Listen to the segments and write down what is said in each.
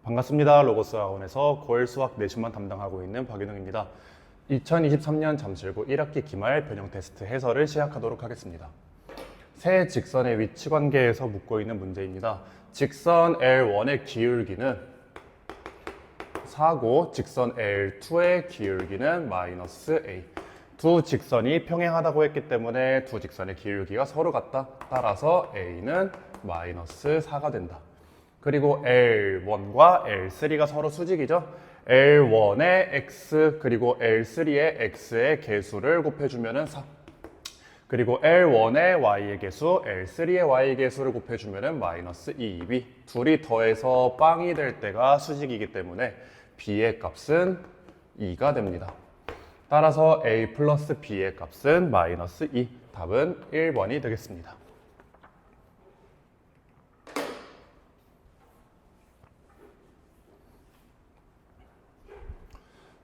반갑습니다. 로고스 학원에서 고일 수학 내신만 담당하고 있는 박윤웅입니다. 2023년 잠실고 1학기 기말 변형 테스트 해설을 시작하도록 하겠습니다. 세 직선의 위치 관계에서 묻고 있는 문제입니다. 직선 L1의 기울기는 4고 직선 L2의 기울기는 마이너스 A. 두 직선이 평행하다고 했기 때문에 두 직선의 기울기가 서로 같다. 따라서 A는 마이너스 4가 된다. 그리고 L1과 L3가 서로 수직이죠. L1의 x 그리고 L3의 x의 개수를 곱해주면 4. 그리고 L1의 y의 개수, L3의 y의 개수를 곱해주면 마이너스 2b. 둘이 더해서 빵이 될 때가 수직이기 때문에 b의 값은 2가 됩니다. 따라서 a 플러스 b의 값은 마이너스 2. 답은 1번이 되겠습니다.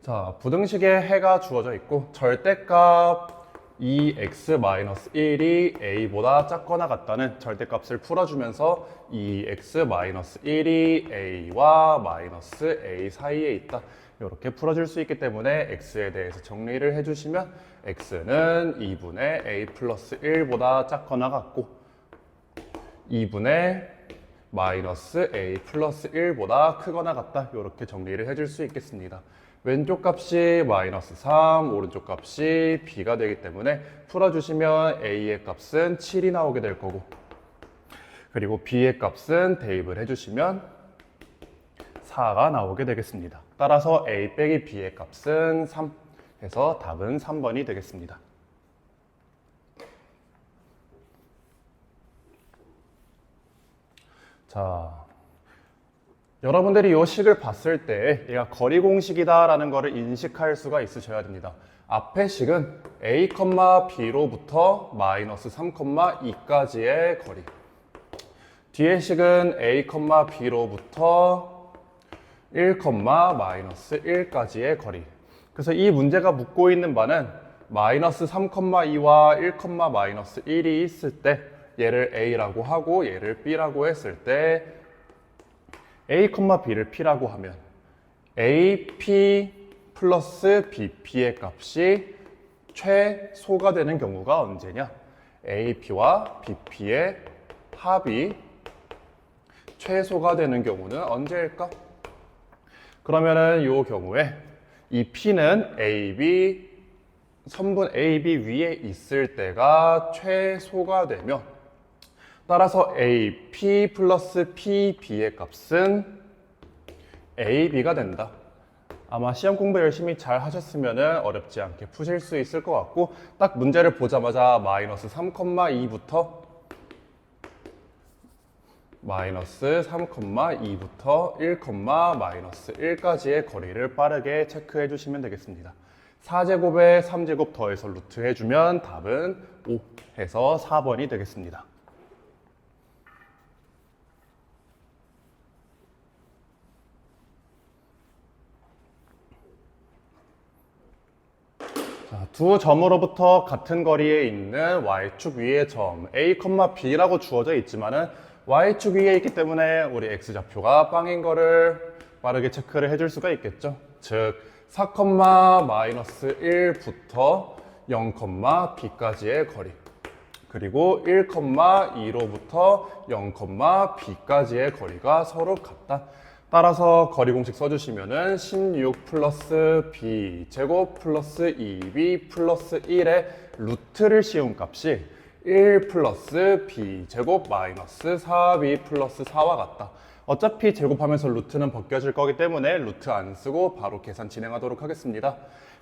자, 부등식에 해가 주어져 있고 절대값 2x-1이 a보다 작거나 같다는 절대값을 풀어주면서 2x-1이 a와 마이너스 a 사이에 있다. 이렇게 풀어줄 수 있기 때문에 x에 대해서 정리를 해주시면 x는 2분의 a 플러스 1보다 작거나 같고 2분의 마이너스 a 플러스 1보다 크거나 같다. 이렇게 정리를 해줄 수 있겠습니다. 왼쪽 값이 마이너스 3, 오른쪽 값이 b가 되기 때문에 풀어주시면 a의 값은 7이 나오게 될 거고, 그리고 b의 값은 대입을 해주시면 4가 나오게 되겠습니다. 따라서 a 빼기 b의 값은 3 해서 답은 3번이 되겠습니다. 자, 여러분들이 이 식을 봤을 때 얘가 거리 공식이다라는 것을 인식할 수가 있으셔야 됩니다. 앞의 식은 a, b로부터 마이너스 3,2까지의 거리. 뒤의 식은 a, b로부터 1, 마이너스 1까지의 거리. 그래서 이 문제가 묻고 있는 바는 마이너스 3,2와 1, 마이너스 1이 있을 때 얘를 a라고 하고 얘를 b라고 했을 때 a, b를 p라고 하면 ap 플러스 bp의 값이 최소가 되는 경우가 언제냐? ap와 bp의 합이 최소가 되는 경우는 언제일까? 그러면은 이 경우에 이 p는 ab, 선분 ab 위에 있을 때가 최소가 되면 따라서 AP 플러스 PB의 값은 AB가 된다. 아마 시험 공부 열심히 잘 하셨으면 어렵지 않게 푸실 수 있을 것 같고, 딱 문제를 보자마자 마이너스 3,2부터 마이너스 3,2부터 1, 마이너스 1까지의 거리를 빠르게 체크해 주시면 되겠습니다. 4제곱에 3제곱 더해서 루트 해주면 답은 5 해서 4번이 되겠습니다. 두 점으로부터 같은 거리에 있는 y축 위의 점 a, b라고 주어져 있지만은 y축 위에 있기 때문에 우리 x좌표가 빵인 거를 빠르게 체크를 해줄 수가 있겠죠. 즉 4, 마이너스 1부터 0, b까지의 거리, 그리고 1, 2로부터 0, b까지의 거리가 서로 같다. 따라서 거리 공식 써주시면은 16 플러스 b 제곱 플러스 2b 플러스 1의 루트를 씌운 값이 1 플러스 b 제곱 마이너스 4b 플러스 4와 같다. 어차피 제곱하면서 루트는 벗겨질 거기 때문에 루트 안 쓰고 바로 계산 진행하도록 하겠습니다.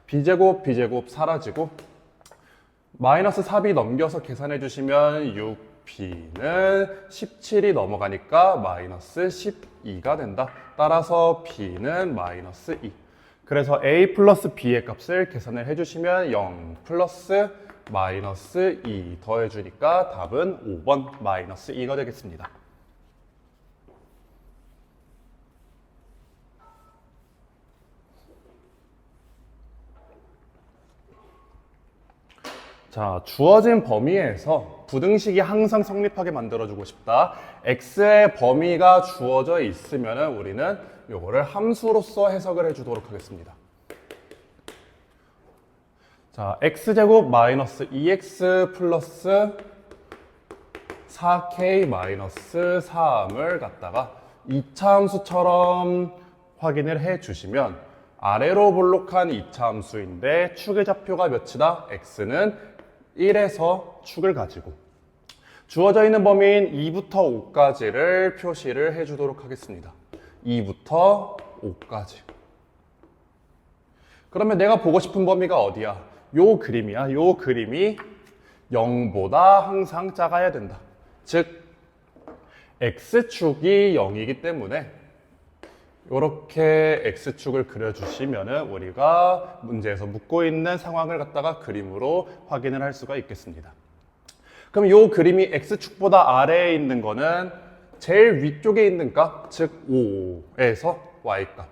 b제곱 b제곱 사라지고 마이너스 4b 넘겨서 계산해 주시면 6b는 17이 넘어가니까 마이너스 12가 된다. 따라서 b는 마이너스 2. 그래서 a 플러스 b의 값을 계산을 해주시면 0 플러스 마이너스 2 더해주니까 답은 5번 마이너스 2가 되겠습니다. 자, 주어진 범위에서 부등식이 항상 성립하게 만들어주고 싶다. x의 범위가 주어져 있으면 우리는 요거를 함수로서 해석을 해주도록 하겠습니다. 자, x제곱 마이너스 2x 플러스 4k 마이너스 3을 갖다가 2차 함수처럼 확인을 해주시면 아래로 볼록한 2차 함수인데 축의 좌표가 몇이다? x는 1에서 축을 가지고 주어져 있는 범위인 2부터 5까지를 표시를 해주도록 하겠습니다. 2부터 5까지. 그러면 내가 보고 싶은 범위가 어디야? 요 그림이야. 요 그림이 0보다 항상 작아야 된다. 즉 x축이 0이기 때문에 이렇게 x축을 그려주시면 우리가 문제에서 묻고 있는 상황을 갖다가 그림으로 확인을 할 수가 있겠습니다. 그럼 이 그림이 x축보다 아래에 있는 거는 제일 위쪽에 있는 값, 즉 5에서 y값.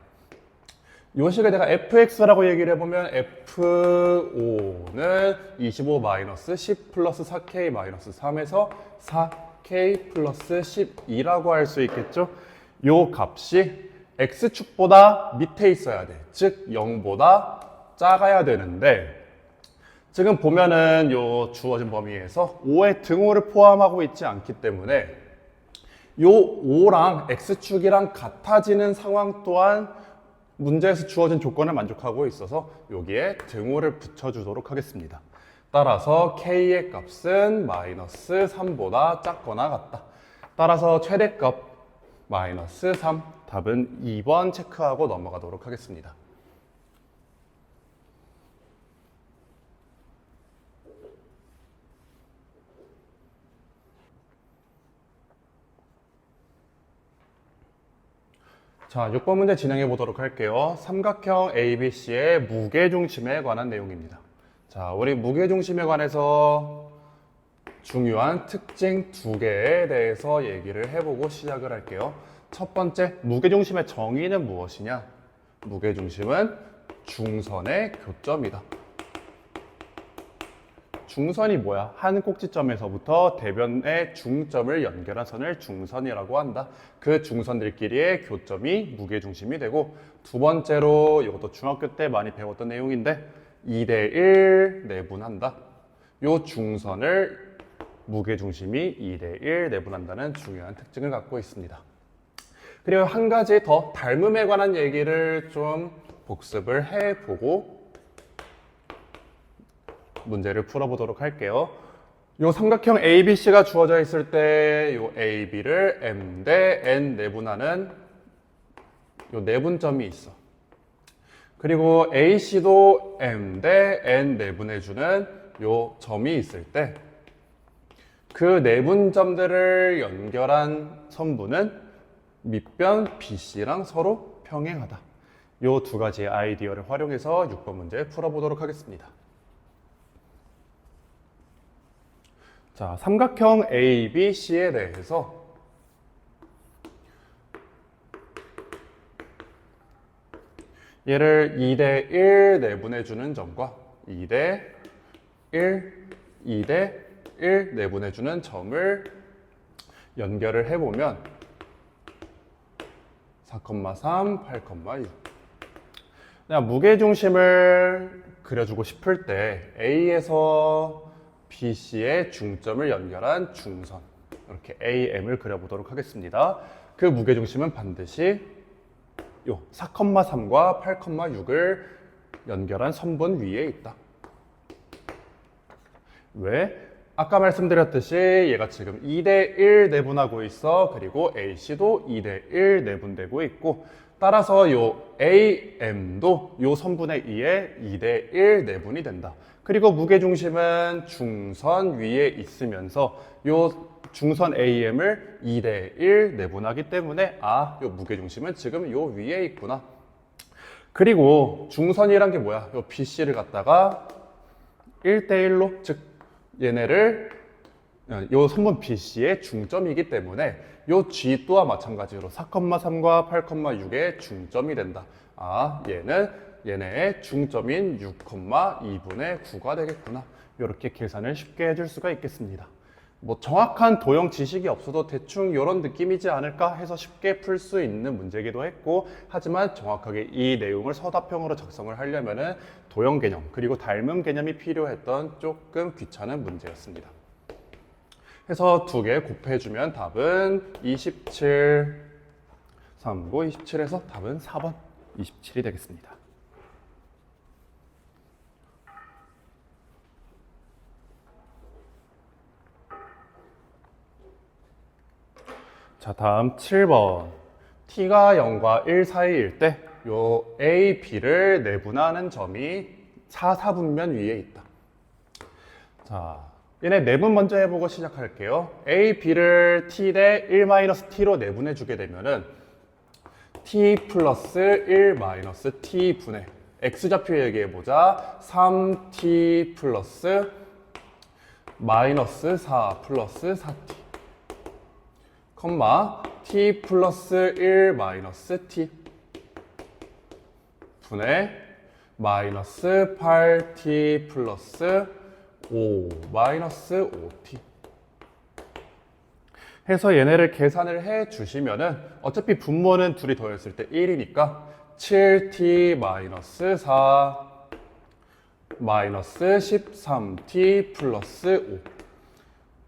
이 식을 내가 fx라고 얘기를 해보면 f5는 25 마이너스 10 플러스 4k 마이너스 3에서 4k 플러스 12라고 할 수 있겠죠? 이 값이 x축보다 밑에 있어야 돼. 즉 0보다 작아야 되는데 지금 보면은 요 주어진 범위에서 5의 등호를 포함하고 있지 않기 때문에 요 5랑 x축이랑 같아지는 상황 또한 문제에서 주어진 조건을 만족하고 있어서 여기에 등호를 붙여주도록 하겠습니다. 따라서 k의 값은 마이너스 3보다 작거나 같다. 따라서 최대값 마이너스 3, 답은 2번 체크하고 넘어가도록 하겠습니다. 자, 6번 문제 진행해 보도록 할게요. 삼각형 ABC의 무게중심에 관한 내용입니다. 자, 우리 무게중심에 관해서 중요한 특징 2개에 대해서 얘기를 해보고 시작을 할게요. 첫 번째, 무게중심의 정의는 무엇이냐? 무게중심은 중선의 교점이다. 중선이 뭐야? 한 꼭지점에서부터 대변의 중점을 연결한 선을 중선이라고 한다. 그 중선들끼리의 교점이 무게중심이 되고, 두 번째로 이것도 중학교 때 많이 배웠던 내용인데 2대1 내분한다. 이 중선을 무게중심이 2대1 내분한다는 중요한 특징을 갖고 있습니다. 그리고 한 가지 더 닮음에 관한 얘기를 좀 복습을 해보고 문제를 풀어보도록 할게요. 이 삼각형 ABC가 주어져 있을 때 이 AB를 M 대 N 내분하는 이 내분점이 있어. 그리고 AC도 M 대 N 내분해주는 이 점이 있을 때 그 내분점들을 연결한 선부는 밑변 BC랑 서로 평행하다. 이 두 가지의 아이디어를 활용해서 6번 문제 풀어보도록 하겠습니다. 자, 삼각형 ABC에 대해서 얘를 2대1 내분해주는 점과 2대1, 2대1 내분해주는 점을 연결을 해보면 4,3, 8,6. 그냥 무게중심을 그려주고 싶을 때 A에서 BC의 중점을 연결한 중선, 이렇게 AM을 그려보도록 하겠습니다. 그 무게중심은 반드시 요 4,3과 8,6을 연결한 선분 위에 있다. 왜? 아까 말씀드렸듯이 얘가 지금 2대1 내분하고 있어. 그리고 AC도 2대1 내분되고 있고, 따라서 요 AM도 요 선분에 의해 2대1 내분이 된다. 그리고 무게중심은 중선 위에 있으면서 요 중선 AM을 2대1 내분하기 때문에 요 무게중심은 지금 요 위에 있구나. 그리고 중선이란 게 뭐야? 요 BC를 갖다가 1대1로, 즉 얘네를 요 선분 BC의 중점이기 때문에 요 G 또한 마찬가지로 4,3과 8,6의 중점이 된다. 얘네의 중점인 6,2분의 9가 되겠구나. 이렇게 계산을 쉽게 해줄 수가 있겠습니다. 뭐 정확한 도형 지식이 없어도 대충 이런 느낌이지 않을까 해서 쉽게 풀 수 있는 문제이기도 했고, 하지만 정확하게 이 내용을 서답형으로 작성을 하려면은 도형 개념 그리고 닮음 개념이 필요했던 조금 귀찮은 문제였습니다. 해서 두 개 곱해주면 답은 27, 3고 27에서 답은 4번 27이 되겠습니다. 자, 다음 7번. t가 0과 1 사이일 때 요 a, b를 내분하는 점이 4, 4분면 위에 있다. 자, 얘네 내분 먼저 해보고 시작할게요. a, b를 t 대 1-t로 내분해 주게 되면은 t 플러스 1-t 분의 x좌표 얘기해보자. 3t 플러스 마이너스 4 플러스 4t 컴마 t 플러스 1-t 분의 마이너스 8t 플러스 5 마이너스 5t 해서 얘네를 계산을 해 주시면은 어차피 분모는 둘이 더했을 때 1이니까 7t 마이너스 4 마이너스 13t 플러스 5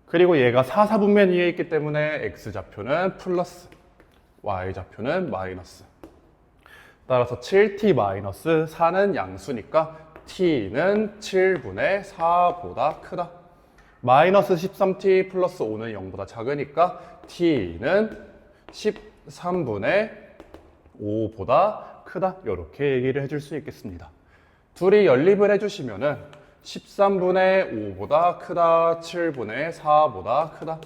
그리고 얘가 4, 4분면 위에 있기 때문에 x좌표는 플러스 y좌표는 마이너스 따라서 7t 마이너스 4는 양수니까 t는 7분의 4보다 크다. 마이너스 13t 플러스 5는 0보다 작으니까 t는 13분의 5보다 크다. 이렇게 얘기를 해줄 수 있겠습니다. 둘이 연립을 해주시면은 13분의 5보다 크다, 7분의 4보다 크다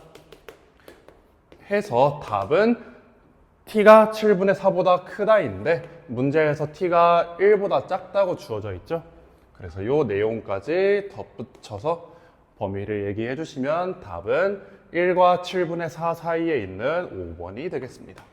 해서 답은 t가 7분의 4보다 크다인데 문제에서 t가 1보다 작다고 주어져 있죠. 그래서 이 내용까지 덧붙여서 범위를 얘기해 주시면 답은 1과 7분의 4 사이에 있는 5번이 되겠습니다.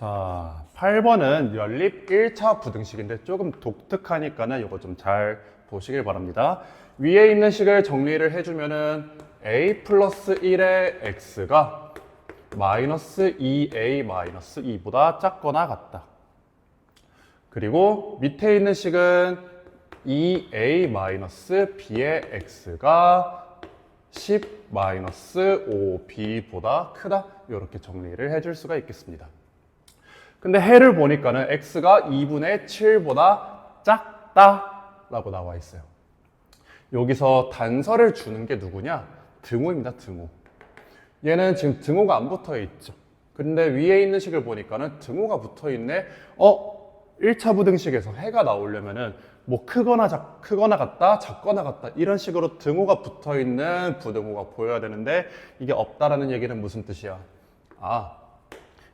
자, 8번은 연립 1차 부등식인데 조금 독특하니까는 이거 좀 잘 보시길 바랍니다. 위에 있는 식을 정리를 해주면은 a 플러스 1의 x가 마이너스 2a 마이너스 2보다 작거나 같다. 그리고 밑에 있는 식은 2a 마이너스 b의 x가 10 마이너스 5b보다 크다. 이렇게 정리를 해줄 수가 있겠습니다. 근데 해를 보니까는 x가 2분의 7보다 작다 라고 나와 있어요. 여기서 단서를 주는 게 누구냐? 등호입니다. 등호. 얘는 지금 등호가 안 붙어 있죠. 근데 위에 있는 식을 보니까는 등호가 붙어 있네. 1차 부등식에서 해가 나오려면은 뭐 크거나 같다, 작거나 같다 이런 식으로 등호가 붙어 있는 부등호가 보여야 되는데 이게 없다라는 얘기는 무슨 뜻이야?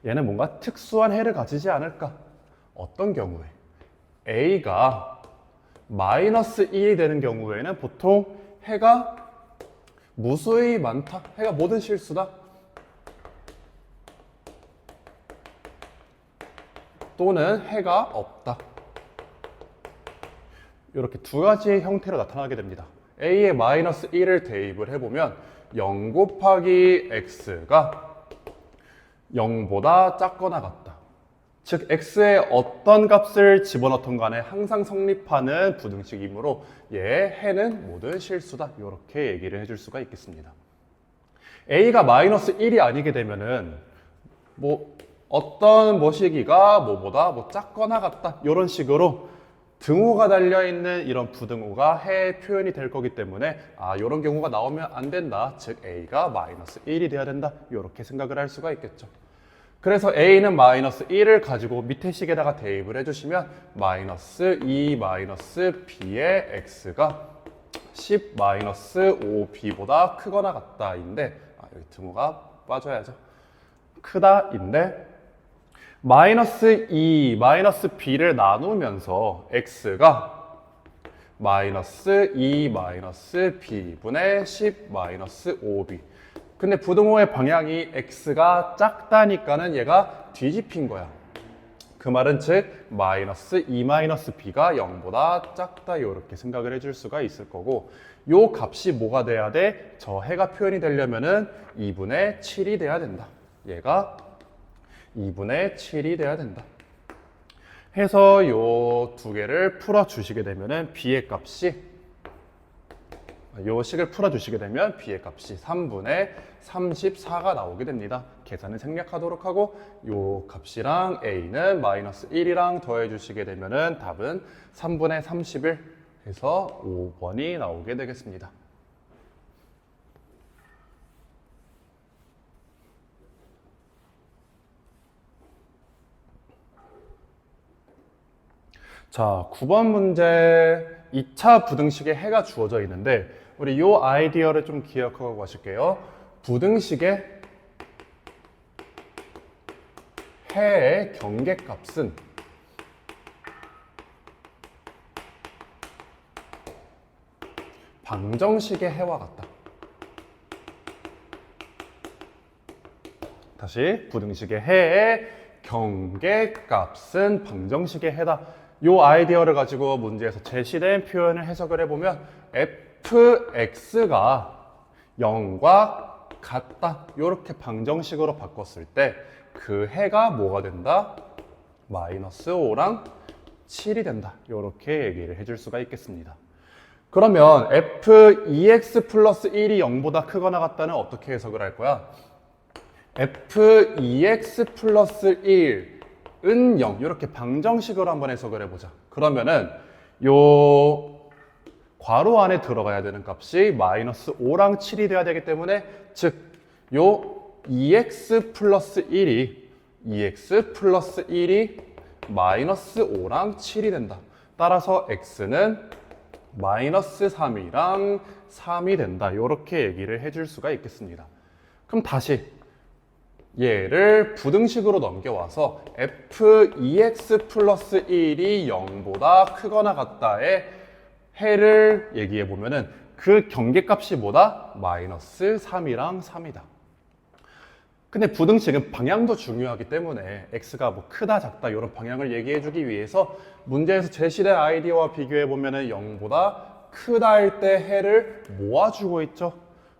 얘는 뭔가 특수한 해를 가지지 않을까? 어떤 경우에? A가 마이너스 1이 되는 경우에는 보통 해가 무수히 많다. 해가 모든 실수다. 또는 해가 없다. 이렇게 두 가지의 형태로 나타나게 됩니다. A에 마이너스 1을 대입을 해보면 0 곱하기 x가 0보다 작거나 같다. 즉 x의 어떤 값을 집어넣던 간에 항상 성립하는 부등식이므로 얘의 해는 모든 실수다. 이렇게 얘기를 해줄 수가 있겠습니다. a가 마이너스 1이 아니게 되면은 뭐 어떤 뭐시기가 뭐보다 작거나 같다. 이런 식으로 등호가 달려있는 이런 부등호가 해 표현이 될 거기 때문에 이런 경우가 나오면 안 된다. 즉 A가 마이너스 1이 돼야 된다. 이렇게 생각을 할 수가 있겠죠. 그래서 A는 마이너스 1을 가지고 밑에 식에다가 대입을 해주시면 마이너스 2 마이너스 B의 X가 10 마이너스 5B보다 크거나 같다인데 여기 등호가 빠져야죠. 크다인데 마이너스 2, 마이너스 b를 나누면서 x가 마이너스 2 마이너스 b분의 10 마이너스 5b. 근데 부등호의 방향이 x가 작다니까는 얘가 뒤집힌 거야. 그 말은 즉 마이너스 2 마이너스 b가 0보다 작다 이렇게 생각을 해줄 수가 있을 거고, 요 값이 뭐가 돼야 돼? 저 해가 표현이 되려면은 2분의 7이 돼야 된다. 얘가 2분의 7이 돼야 된다. 해서 요 두 개를 풀어주시게 되면은 b의 값이, 요 식을 풀어주시게 되면 b의 값이 3분의 34가 나오게 됩니다. 계산을 생략하도록 하고, 요 값이랑 a는 마이너스 1이랑 더해주시게 되면은 답은 3분의 31 해서 5번이 나오게 되겠습니다. 자, 9번 문제 2차 부등식에 해가 주어져 있는데 우리 이 아이디어를 좀 기억하고 가실게요. 부등식의 해의 경계값은 방정식의 해와 같다. 다시, 부등식의 해의 경계값은 방정식의 해다. 이 아이디어를 가지고 문제에서 제시된 표현을 해석을 해보면 fx가 0과 같다. 이렇게 방정식으로 바꿨을 때 그 해가 뭐가 된다? 마이너스 5랑 7이 된다. 이렇게 얘기를 해줄 수가 있겠습니다. 그러면 f2x 플러스 1이 0보다 크거나 같다는 어떻게 해석을 할 거야? f2x 플러스 1은 0. 이렇게 방정식으로 한번 해석을 해보자. 그러면은 요 괄호 안에 들어가야 되는 값이 마이너스 5랑 7이 돼야 되기 때문에, 즉 요 2x 플러스 1이 마이너스 5랑 7이 된다. 따라서 x는 마이너스 3이랑 3이 된다. 이렇게 얘기를 해줄 수가 있겠습니다. 그럼 다시 얘를 부등식으로 넘겨와서 f2x 플러스 1이 0보다 크거나 같다의 해를 얘기해 보면은 그 경계값이 뭐다? 마이너스 3이랑 3이다. 근데 부등식은 방향도 중요하기 때문에 x가 뭐 크다 작다 이런 방향을 얘기해 주기 위해서 문제에서 제시된 아이디어와 비교해 보면은 0보다 크다 할 때 해를 모아주고 있죠.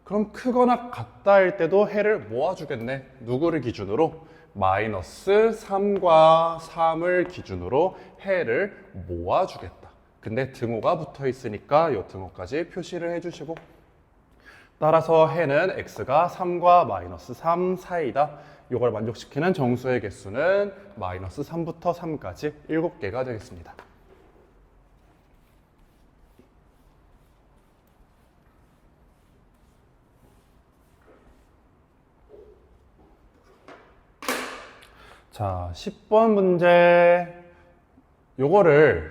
그럼 크거나 같다 할 때도 해를 모아주겠네. 누구를 기준으로? 마이너스 3과 3을 기준으로 해를 모아주겠다. 근데 등호가 붙어 있으니까 이 등호까지 표시를 해주시고, 따라서 해는 x가 3과 마이너스 3 사이다. 이걸 만족시키는 정수의 개수는 마이너스 3부터 3까지 7개가 되겠습니다. 자, 10번 문제.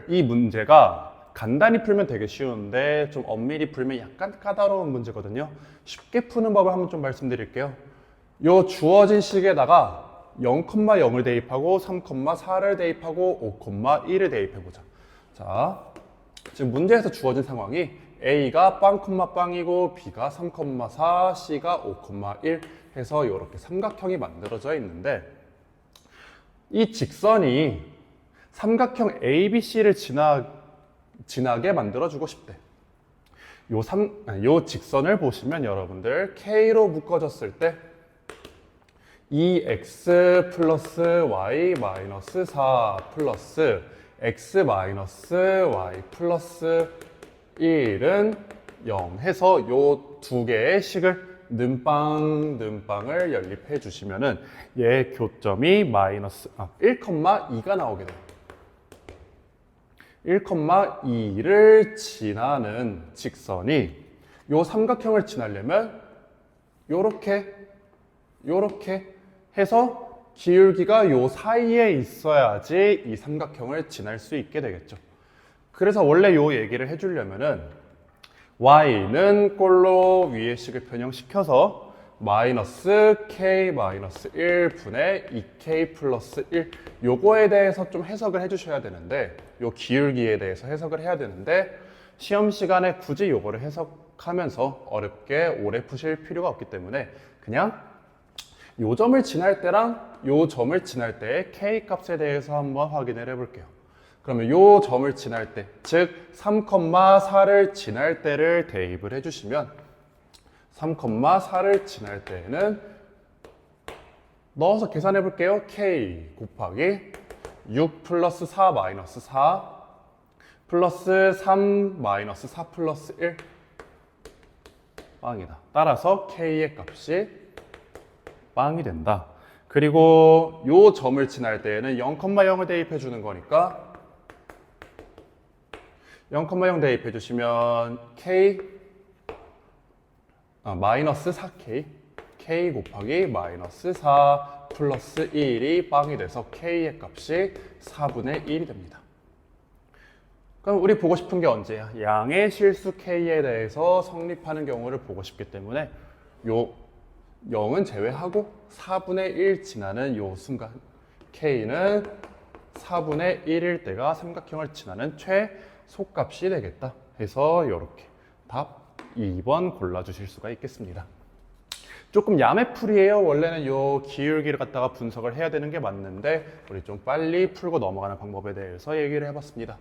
이 문제가 간단히 풀면 되게 쉬운데 좀 엄밀히 풀면 약간 까다로운 문제거든요. 쉽게 푸는 법을 한번 좀 말씀드릴게요. 요 주어진 식에다가 0,0을 대입하고 3,4를 대입하고 5,1을 대입해보자. 자, 지금 문제에서 주어진 상황이 A가 빵,빵이고 B가 3,4, C가 5,1 해서 이렇게 삼각형이 만들어져 있는데, 이 직선이 삼각형 ABC를 지나게 만들어주고 싶대. 요 직선을 보시면 여러분들 K로 묶어졌을 때 2x 플러스 y 마이너스 4 플러스 x 마이너스 y 플러스 1은 0 해서 요 두 개의 식을 는빵을 연립해 주시면은 얘 교점이 마이너스 1,2가 나오게 돼요. 1,2를 지나는 직선이 요 삼각형을 지나려면 요렇게 해서 기울기가 요 사이에 있어야지 이 삼각형을 지날 수 있게 되겠죠. 그래서 원래 요 얘기를 해주려면은 y는 꼴로 위의 식을 변형시켜서 마이너스 k 마이너스 1분의 2k 플러스 1 요거에 대해서 좀 해석을 해주셔야 되는데, 요 기울기에 대해서 해석을 해야 되는데, 시험 시간에 굳이 요거를 해석하면서 어렵게 오래 푸실 필요가 없기 때문에 그냥 요 점을 지날 때랑 요 점을 지날 때의 K 값에 대해서 한번 확인을 해볼게요. 그러면 요 점을 지날 때, 즉 3,4를 지날 때를 대입을 해주시면 3,4를 지날 때에는 넣어서 계산해 볼게요. K 곱하기 6 플러스 4 마이너스 4 플러스 3 마이너스 4 플러스 1 빵이다. 따라서 K의 값이 빵이 된다. 그리고 요 점을 지날 때에는 0,0을 대입해 주는 거니까 0,0 대입해 주시면 K 마이너스 4K K 곱하기 마이너스 4 플러스 1이 빵이 돼서 K의 값이 4분의 1이 됩니다. 그럼 우리 보고 싶은 게 언제야? 양의 실수 K에 대해서 성립하는 경우를 보고 싶기 때문에 요 0은 제외하고 4분의 1 지나는 요 순간 K는 4분의 1일 때가 삼각형을 지나는 최소값이 되겠다 해서 이렇게 답 2번 골라주실 수가 있겠습니다. 조금 야매풀이에요. 원래는 요 기울기를 갖다가 분석을 해야 되는 게 맞는데 우리 좀 빨리 풀고 넘어가는 방법에 대해서 얘기를 해봤습니다.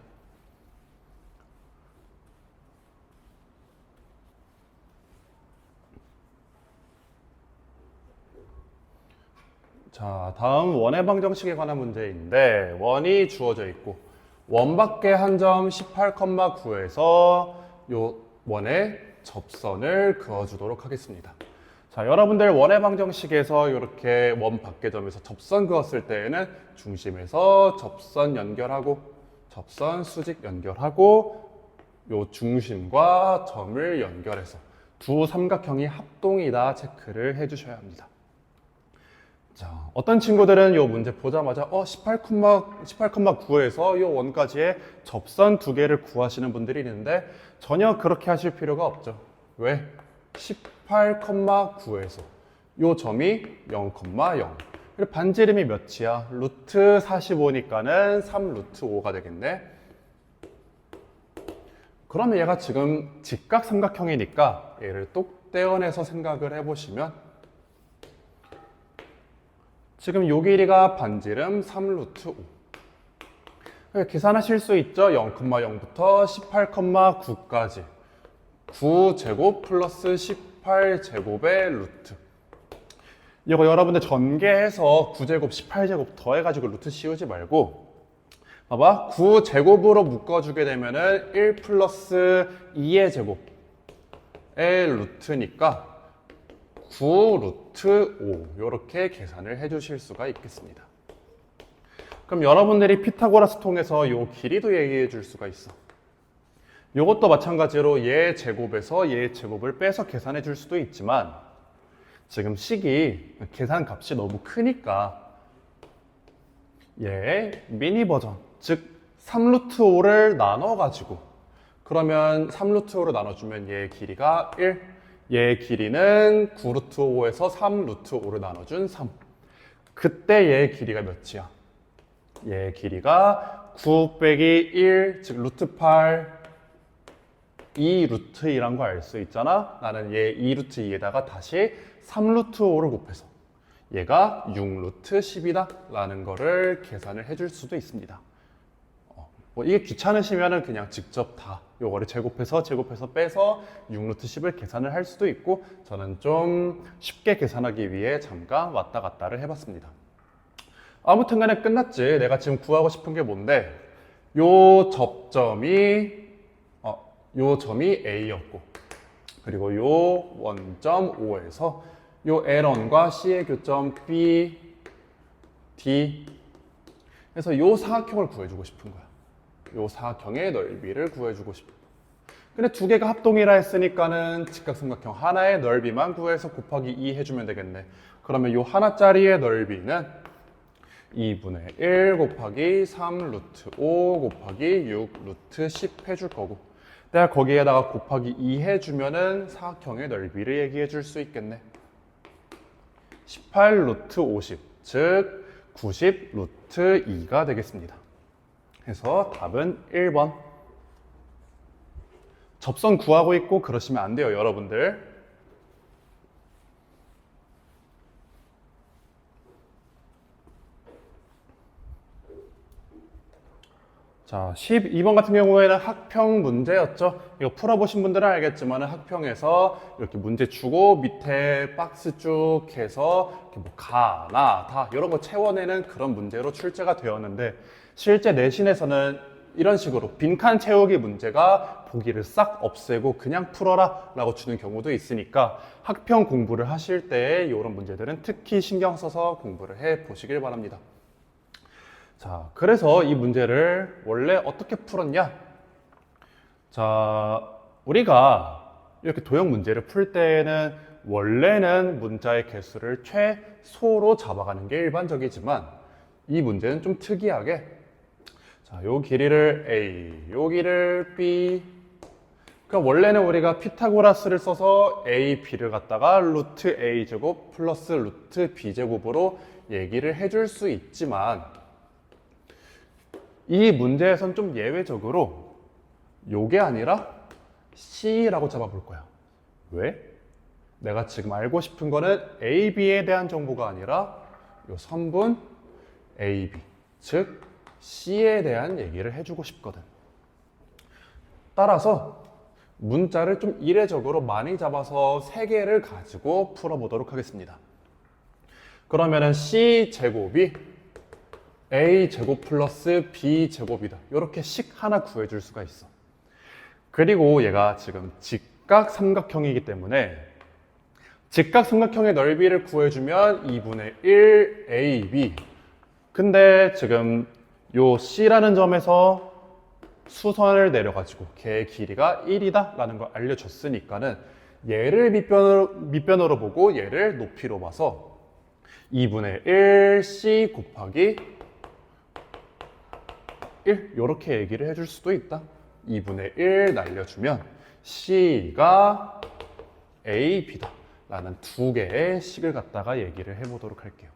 자, 다음 원의 방정식에 관한 문제인데 원이 주어져 있고 원밖에 한 점 18,9에서 요 원의 접선을 그어주도록 하겠습니다. 자, 여러분들 원의 방정식에서 이렇게 원 밖의 점에서 접선 그었을 때에는 중심에서 접선 연결하고 접선 수직 연결하고 요 중심과 점을 연결해서 두 삼각형이 합동이다 체크를 해주셔야 합니다. 자, 어떤 친구들은 요 문제 보자마자 18,9에서 요 원까지의 접선 두 개를 구하시는 분들이 있는데 전혀 그렇게 하실 필요가 없죠. 왜? 18,9에서 요 점이 0,0 그리고 반지름이 몇이야? 루트 45니까는 3 루트 5가 되겠네. 그러면 얘가 지금 직각 삼각형이니까 얘를 똑 떼어내서 생각을 해보시면 지금 요 길이가 반지름 3 루트 5. 계산하실 수 있죠? 0,0부터 18,9까지 9제곱 플러스 18제곱의 루트. 이거 여러분들 전개해서 9제곱, 18제곱 더해가지고 루트 씌우지 말고 봐봐. 9제곱으로 묶어주게 되면은 1 플러스 2의 제곱의 루트니까 9 루트 5 이렇게 계산을 해주실 수가 있겠습니다. 그럼 여러분들이 피타고라스 통해서 요 길이도 얘기해 줄 수가 있어. 요것도 마찬가지로 얘 제곱에서 얘 제곱을 빼서 계산해 줄 수도 있지만 지금 식이 계산 값이 너무 크니까 얘 미니 버전 즉 3 루트 5를 나눠가지고 그러면 3 루트 5로 나눠주면 얘 길이가 1 얘 길이는 9 루트 5에서 3 루트 5를 나눠준 3. 그때 얘 길이가 몇이야? 얘 길이가 9 빼기 1, 즉 루트 8, 2 루트 2란 거 알 수 있잖아? 나는 얘 2 루트 2에다가 다시 3 루트 5를 곱해서 얘가 6 루트 10이다 라는 거를 계산을 해줄 수도 있습니다. 뭐 이게 귀찮으시면은 그냥 직접 다 요거를 제곱해서 빼서 6루트 10을 계산을 할 수도 있고 저는 좀 쉽게 계산하기 위해 잠깐 왔다 갔다를 해봤습니다. 아무튼 간에 끝났지. 내가 지금 구하고 싶은 게 뭔데 요 접점이 요 점이 A였고 그리고 요 원점 O에서 요 L1과 C의 교점 B, D 그래서 요 사각형을 구해주고 싶은 거야. 요 사각형의 넓이를 구해주고 싶어. 근데 두 개가 합동이라 했으니까는 직각삼각형 하나의 넓이만 구해서 곱하기 2 해주면 되겠네. 그러면 요 하나짜리의 넓이는 2분의 1 곱하기 3 루트 5 곱하기 6 루트 10 해줄 거고 내가 거기에다가 곱하기 2 해주면은 사각형의 넓이를 얘기해 줄 수 있겠네. 18 루트 50 즉 90 루트 2가 되겠습니다. 해서 답은 1번. 접선 구하고 있고 그러시면 안 돼요, 여러분들. 자, 12번 같은 경우에는 학평 문제였죠. 이거 풀어보신 분들은 알겠지만 학평에서 이렇게 문제 주고 밑에 박스 쭉 해서 이렇게 뭐 가, 나, 다 이런 거 채워내는 그런 문제로 출제가 되었는데 실제 내신에서는 이런 식으로 빈칸 채우기 문제가 보기를 싹 없애고 그냥 풀어라 라고 주는 경우도 있으니까 학평 공부를 하실 때 이런 문제들은 특히 신경 써서 공부를 해 보시길 바랍니다. 자, 그래서 이 문제를 원래 어떻게 풀었냐? 자, 우리가 이렇게 도형 문제를 풀 때는 원래는 문자의 개수를 최소로 잡아가는 게 일반적이지만 이 문제는 좀 특이하게 자, 요 길이를 A, 요 길이를 B. 그러니까 원래는 우리가 피타고라스를 써서 A, B를 갖다가 루트 A 제곱 플러스 루트 B 제곱으로 얘기를 해줄 수 있지만 이 문제에선 좀 예외적으로 요게 아니라 C라고 잡아볼 거야. 왜? 내가 지금 알고 싶은 거는 A, B에 대한 정보가 아니라 요 선분 A, B, 즉 C에 대한 얘기를 해주고 싶거든. 따라서 문자를 좀 이례적으로 많이 잡아서 3개를 가지고 풀어보도록 하겠습니다. 그러면은 C 제곱이 A 제곱 플러스 B 제곱이다. 이렇게 식 하나 구해줄 수가 있어. 그리고 얘가 지금 직각 삼각형이기 때문에 직각 삼각형의 넓이를 구해주면 2분의 1 AB. 근데 지금 요 C라는 점에서 수선을 내려가지고 걔의 길이가 1이다 라는 걸 알려줬으니까는 얘를 밑변으로 보고 얘를 높이로 봐서 2분의 1 C 곱하기 1 이렇게 얘기를 해줄 수도 있다. 2분의 1 날려주면 C가 A, B다 라는 2개의 식을 갖다가 얘기를 해보도록 할게요.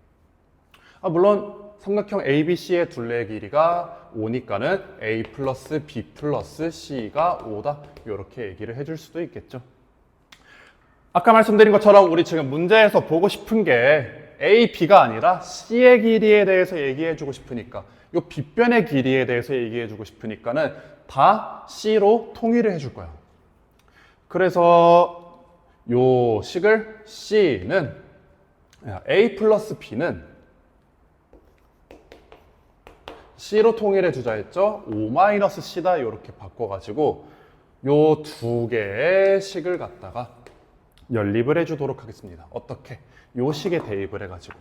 물론 삼각형 ABC의 둘레의 길이가 5니까는 A 플러스 B 플러스 C가 5다 이렇게 얘기를 해줄 수도 있겠죠. 아까 말씀드린 것처럼 우리 지금 문제에서 보고 싶은 게 A, B가 아니라 C의 길이에 대해서 얘기해주고 싶으니까 이 빗변의 길이에 대해서 얘기해주고 싶으니까는 다 C로 통일을 해줄 거야. 그래서 요 식을 C는 A 플러스 B는 C로 통일해 주자 했죠? 5-C다 이렇게 바꿔가지고 요 2개의 식을 갖다가 연립을 해주도록 하겠습니다. 어떻게? 요 식에 대입을 해가지고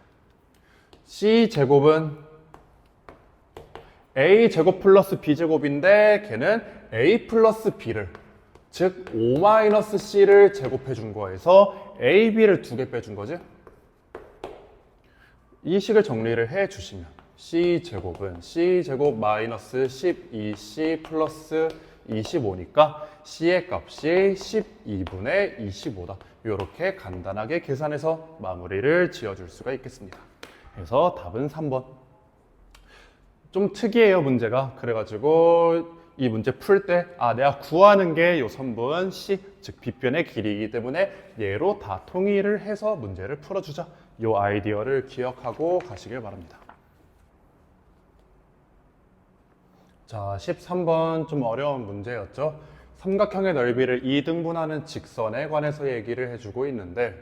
C 제곱은 A 제곱 플러스 B 제곱인데 걔는 A 플러스 B를 즉 5-C를 제곱해 준 거에서 A, B를 2개 빼준 거지? 이 식을 정리를 해 주시면 C 제곱은 C 제곱 마이너스 12C 플러스 25니까 C의 값이 12분의 25다. 이렇게 간단하게 계산해서 마무리를 지어줄 수가 있겠습니다. 그래서 답은 3번. 좀 특이해요, 문제가. 그래가지고 이 문제 풀 때 내가 구하는 게 요 선분 C, 즉 빗변의 길이이기 때문에 얘로 다 통일을 해서 문제를 풀어주자. 요 아이디어를 기억하고 가시길 바랍니다. 자, 13번 좀 어려운 문제였죠. 삼각형의 넓이를 2등분하는 직선에 관해서 얘기를 해주고 있는데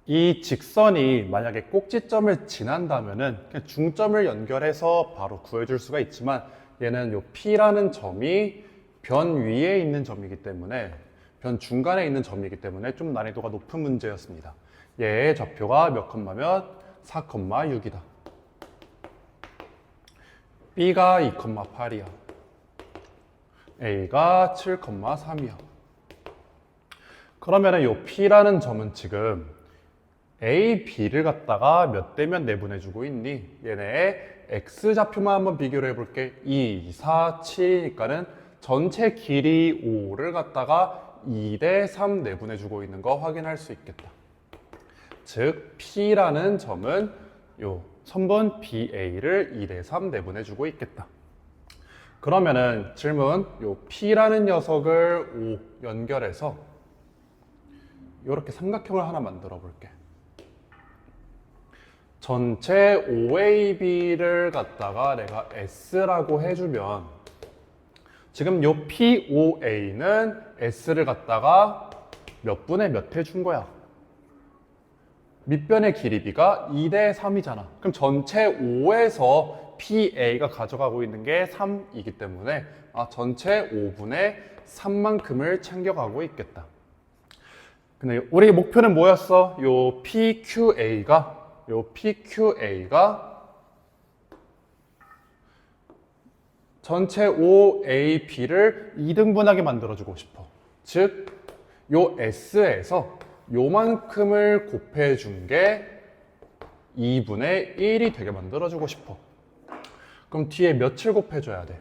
이 직선이 만약에 꼭지점을 지난다면은 그냥 중점을 연결해서 바로 구해줄 수가 있지만 얘는 요 P라는 점이 변 위에 있는 점이기 때문에 변 중간에 있는 점이기 때문에 좀 난이도가 높은 문제였습니다. 얘의 좌표가 몇 콤마면 4,6이다. B가 2,8이야. A가 7,3이야. 그러면은 요 P라는 점은 지금 A, B를 갖다가 몇 대면 내분해주고 있니? 얘네의 X좌표만 한번 비교를 해볼게. 2, 4, 7이니까는 전체 길이 5를 갖다가 2대 3 내분해주고 있는 거 확인할 수 있겠다. 즉, P라는 점은 요 선분 BA를 2대 3 내분해주고 있겠다. 그러면은 질문, 요 P라는 녀석을 O 연결해서 이렇게 삼각형을 하나 만들어 볼게. 전체 OAB를 갖다가 내가 S라고 해주면 지금 요 POA는 S를 갖다가 몇 분의 몇 해준 거야? 밑변의 길이 B가 2대 3이잖아. 그럼 전체 O에서 PA가 가져가고 있는 게 3이기 때문에 전체 5분의 3만큼을 챙겨가고 있겠다. 근데 우리 목표는 뭐였어? 요 PQA가 전체 OAB를 2등분하게 만들어주고 싶어. 즉, 요 S에서 요만큼을 곱해준 게 2분의 1이 되게 만들어주고 싶어. 그럼 뒤에 몇을 곱해줘야 돼?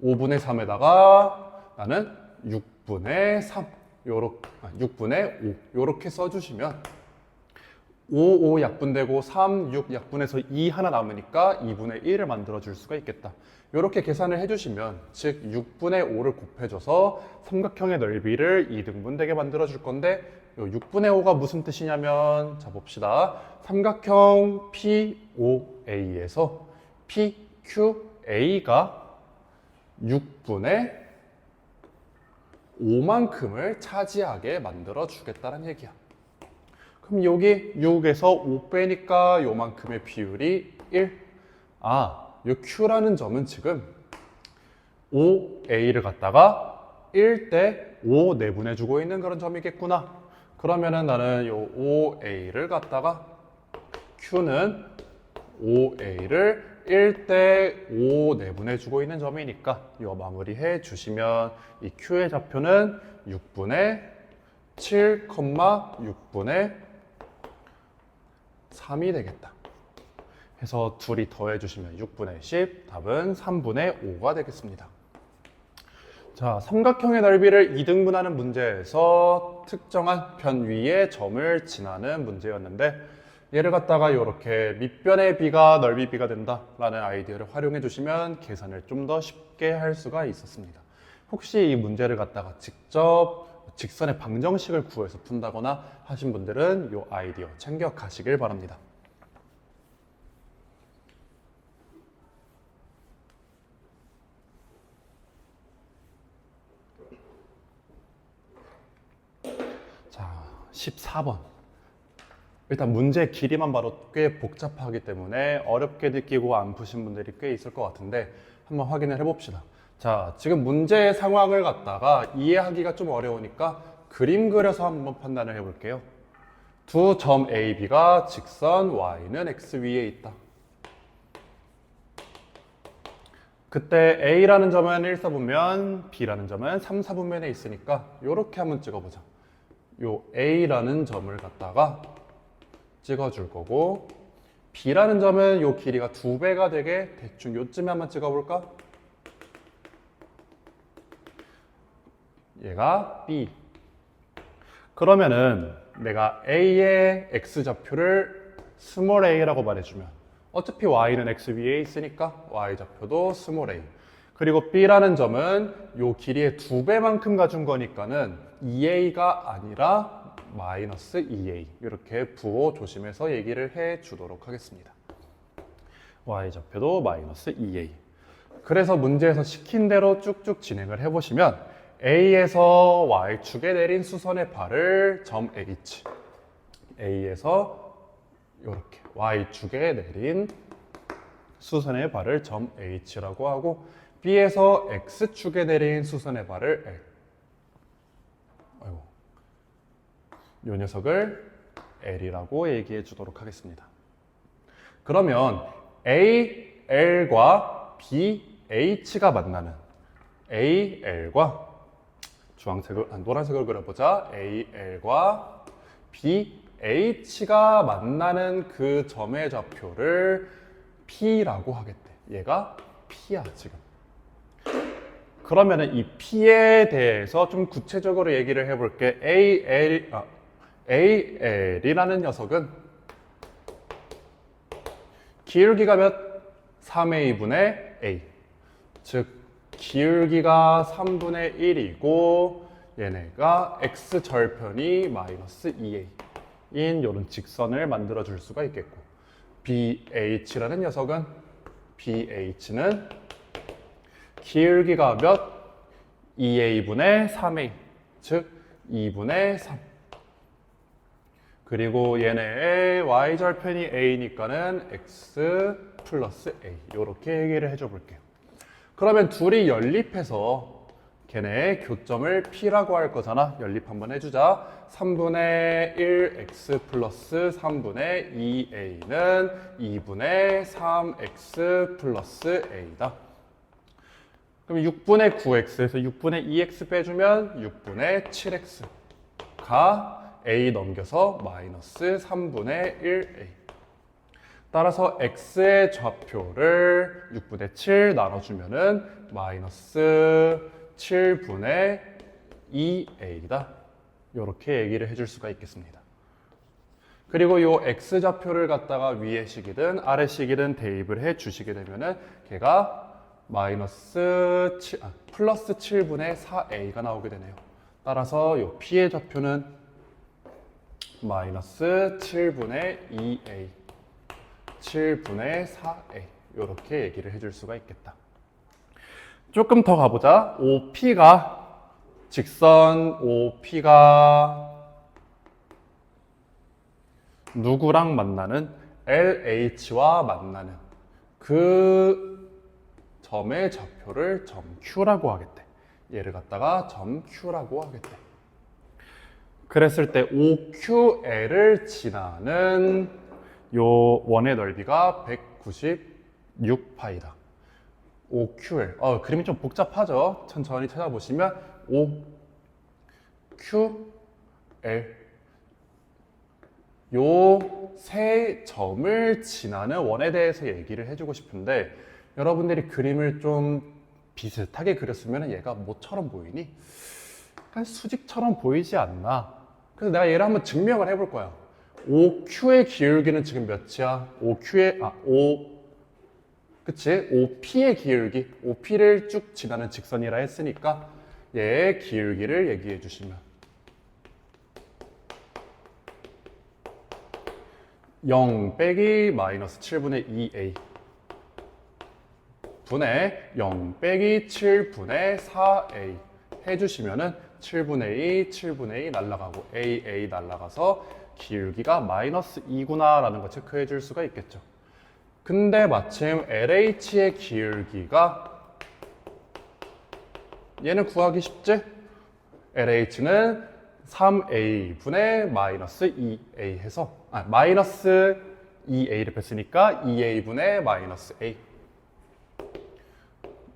5분의 3에다가 나는 6분의 3, 6분의 5 요렇게 써주시면 5 약분되고 3, 6 약분해서 2 하나 남으니까 2분의 1을 만들어줄 수가 있겠다. 이렇게 계산을 해주시면 즉 6분의 5를 곱해줘서 삼각형의 넓이를 2등분 되게 만들어줄 건데 요 6분의 5가 무슨 뜻이냐면 자 봅시다. 삼각형 POA에서 PQA가 6분의 5만큼을 차지하게 만들어 주겠다는 얘기야. 그럼 여기 6에서 5 빼니까 요만큼의 비율이 1. 요 Q라는 점은 지금 5A를 갖다가 1대 5 내분해주고 있는 그런 점이겠구나. 그러면은 나는 요 5A를 갖다가 Q는 5A를 1대 5 내분해주고 있는 점이니까 이거 마무리해 주시면 이 Q의 좌표는 6분의 7, 6분의 3이 되겠다. 해서 둘이 더해주시면 6분의 10, 답은 3분의 5가 되겠습니다. 자, 삼각형의 넓이를 2등분하는 문제에서 특정한 편 위의 점을 지나는 문제였는데 얘를 갖다가 이렇게 밑변의 B가 넓이 B가 된다라는 아이디어를 활용해 주시면 계산을 좀 더 쉽게 할 수가 있었습니다. 혹시 이 문제를 갖다가 직접 직선의 방정식을 구해서 푼다거나 하신 분들은 이 아이디어 챙겨 가시길 바랍니다. 자, 14번. 일단 문제 길이만 봐도 꽤 복잡하기 때문에 어렵게 느끼고 안 푸신 분들이 꽤 있을 것 같은데 한번 확인을 해봅시다. 자, 지금 문제의 상황을 갖다가 이해하기가 좀 어려우니까 그림 그려서 한번 판단을 해볼게요. 두 점 A, B가 직선 Y는 X 위에 있다. 그때 A라는 점은 1사분면, B라는 점은 3사분면에 있으니까 이렇게 한번 찍어보자. 요 A라는 점을 갖다가 찍어줄 거고 B라는 점은 요 길이가 2배가 되게 대충 요쯤에 한번 찍어볼까? 얘가 B. 그러면은 내가 A의 X좌표를 스몰 a라고 말해주면 어차피 Y는 X 위에 있으니까 Y좌표도 스몰 a. 그리고 B라는 점은 요 길이의 2배만큼 가준 거니까는 2a가 아니라 마이너스 2a 이렇게 부호 조심해서 얘기를 해 주도록 하겠습니다. Y좌표도 마이너스 2a. 그래서 문제에서 시킨 대로 쭉쭉 진행을 해보시면 A에서 Y축에 내린 수선의 발을 점 H, A에서 이렇게 Y축에 내린 수선의 발을 점 H라고 하고 B에서 X축에 내린 수선의 발을 L, 이 녀석을 L이라고 얘기해 주도록 하겠습니다. 그러면 A, L과 B, H가 만나는 A, L과 노란색을 그려보자. A, L과 B, H가 만나는 그 점의 좌표를 P라고 하겠대. 얘가 P야, 지금. 그러면은 이 P에 대해서 좀 구체적으로 얘기를 해볼게. AL이라는 녀석은 기울기가 몇? 3a분의 a. 즉, 기울기가 3분의 1이고 얘네가 x절편이 마이너스 2a인 이런 직선을 만들어 줄 수가 있겠고, BH라는 녀석은 BH는 기울기가 몇? 2a분의 3a, 즉 2분의 3. 그리고 얘네의 y절편이 a니까는 x 플러스 a, 이렇게 얘기를 해줘 볼게요. 그러면 둘이 연립해서 걔네의 교점을 P라고 할 거잖아. 연립 한번 해주자. 3분의 1 x 플러스 3분의 2a는 2분의 3x 플러스 a다. 그럼 6분의 9x에서 6분의 2x 빼주면 6분의 7x가 a 넘겨서 마이너스 3분의 1a. 따라서 x의 좌표를 6분의 7 나눠주면은 마이너스 7분의 2a다. 이렇게 얘기를 해줄 수가 있겠습니다. 그리고 이 x좌표를 갖다가 위에 식이든 아래 식이든 대입을 해 주시게 되면은 걔가 플러스 7분의 4a가 나오게 되네요. 따라서 이 p의 좌표는 마이너스 7분의 2a, 7분의 4a, 이렇게 얘기를 해줄 수가 있겠다. 조금 더 가보자. 직선 OP가 누구랑 만나는? LH와 만나는 그 점의 좌표를 점 Q라고 하겠대. 얘를 갖다가 점 Q라고 하겠대. 그랬을 때 OQL을 지나는 요 원의 넓이가 196파이다. OQL. 그림이 좀 복잡하죠? 천천히 찾아보시면 OQL. 요 세 점을 지나는 원에 대해서 얘기를 해주고 싶은데, 여러분들이 그림을 좀 비슷하게 그렸으면 얘가 뭐처럼 보이니? 약간 수직처럼 보이지 않나? 그래서 내가 얘를 한번 증명을 해볼 거야. OQ의 기울기는 지금 몇이야? 그치? OP의 기울기, OP를 쭉 지나는 직선이라 했으니까 얘의 기울기를 얘기해 주시면 0 빼기 마이너스 7분의 2a 분의 0 빼기 7분의 4a 해주시면은 7분의 2, 7분의 2 날라가고 a 날라가서 기울기가 마이너스 2구나 라는 거 체크해 줄 수가 있겠죠. 근데 마침 LH의 기울기가, 얘는 구하기 쉽지? LH는 3a 분의 마이너스 2a 해서 마이너스 2a를 뺐으니까 2a 분의 마이너스 a,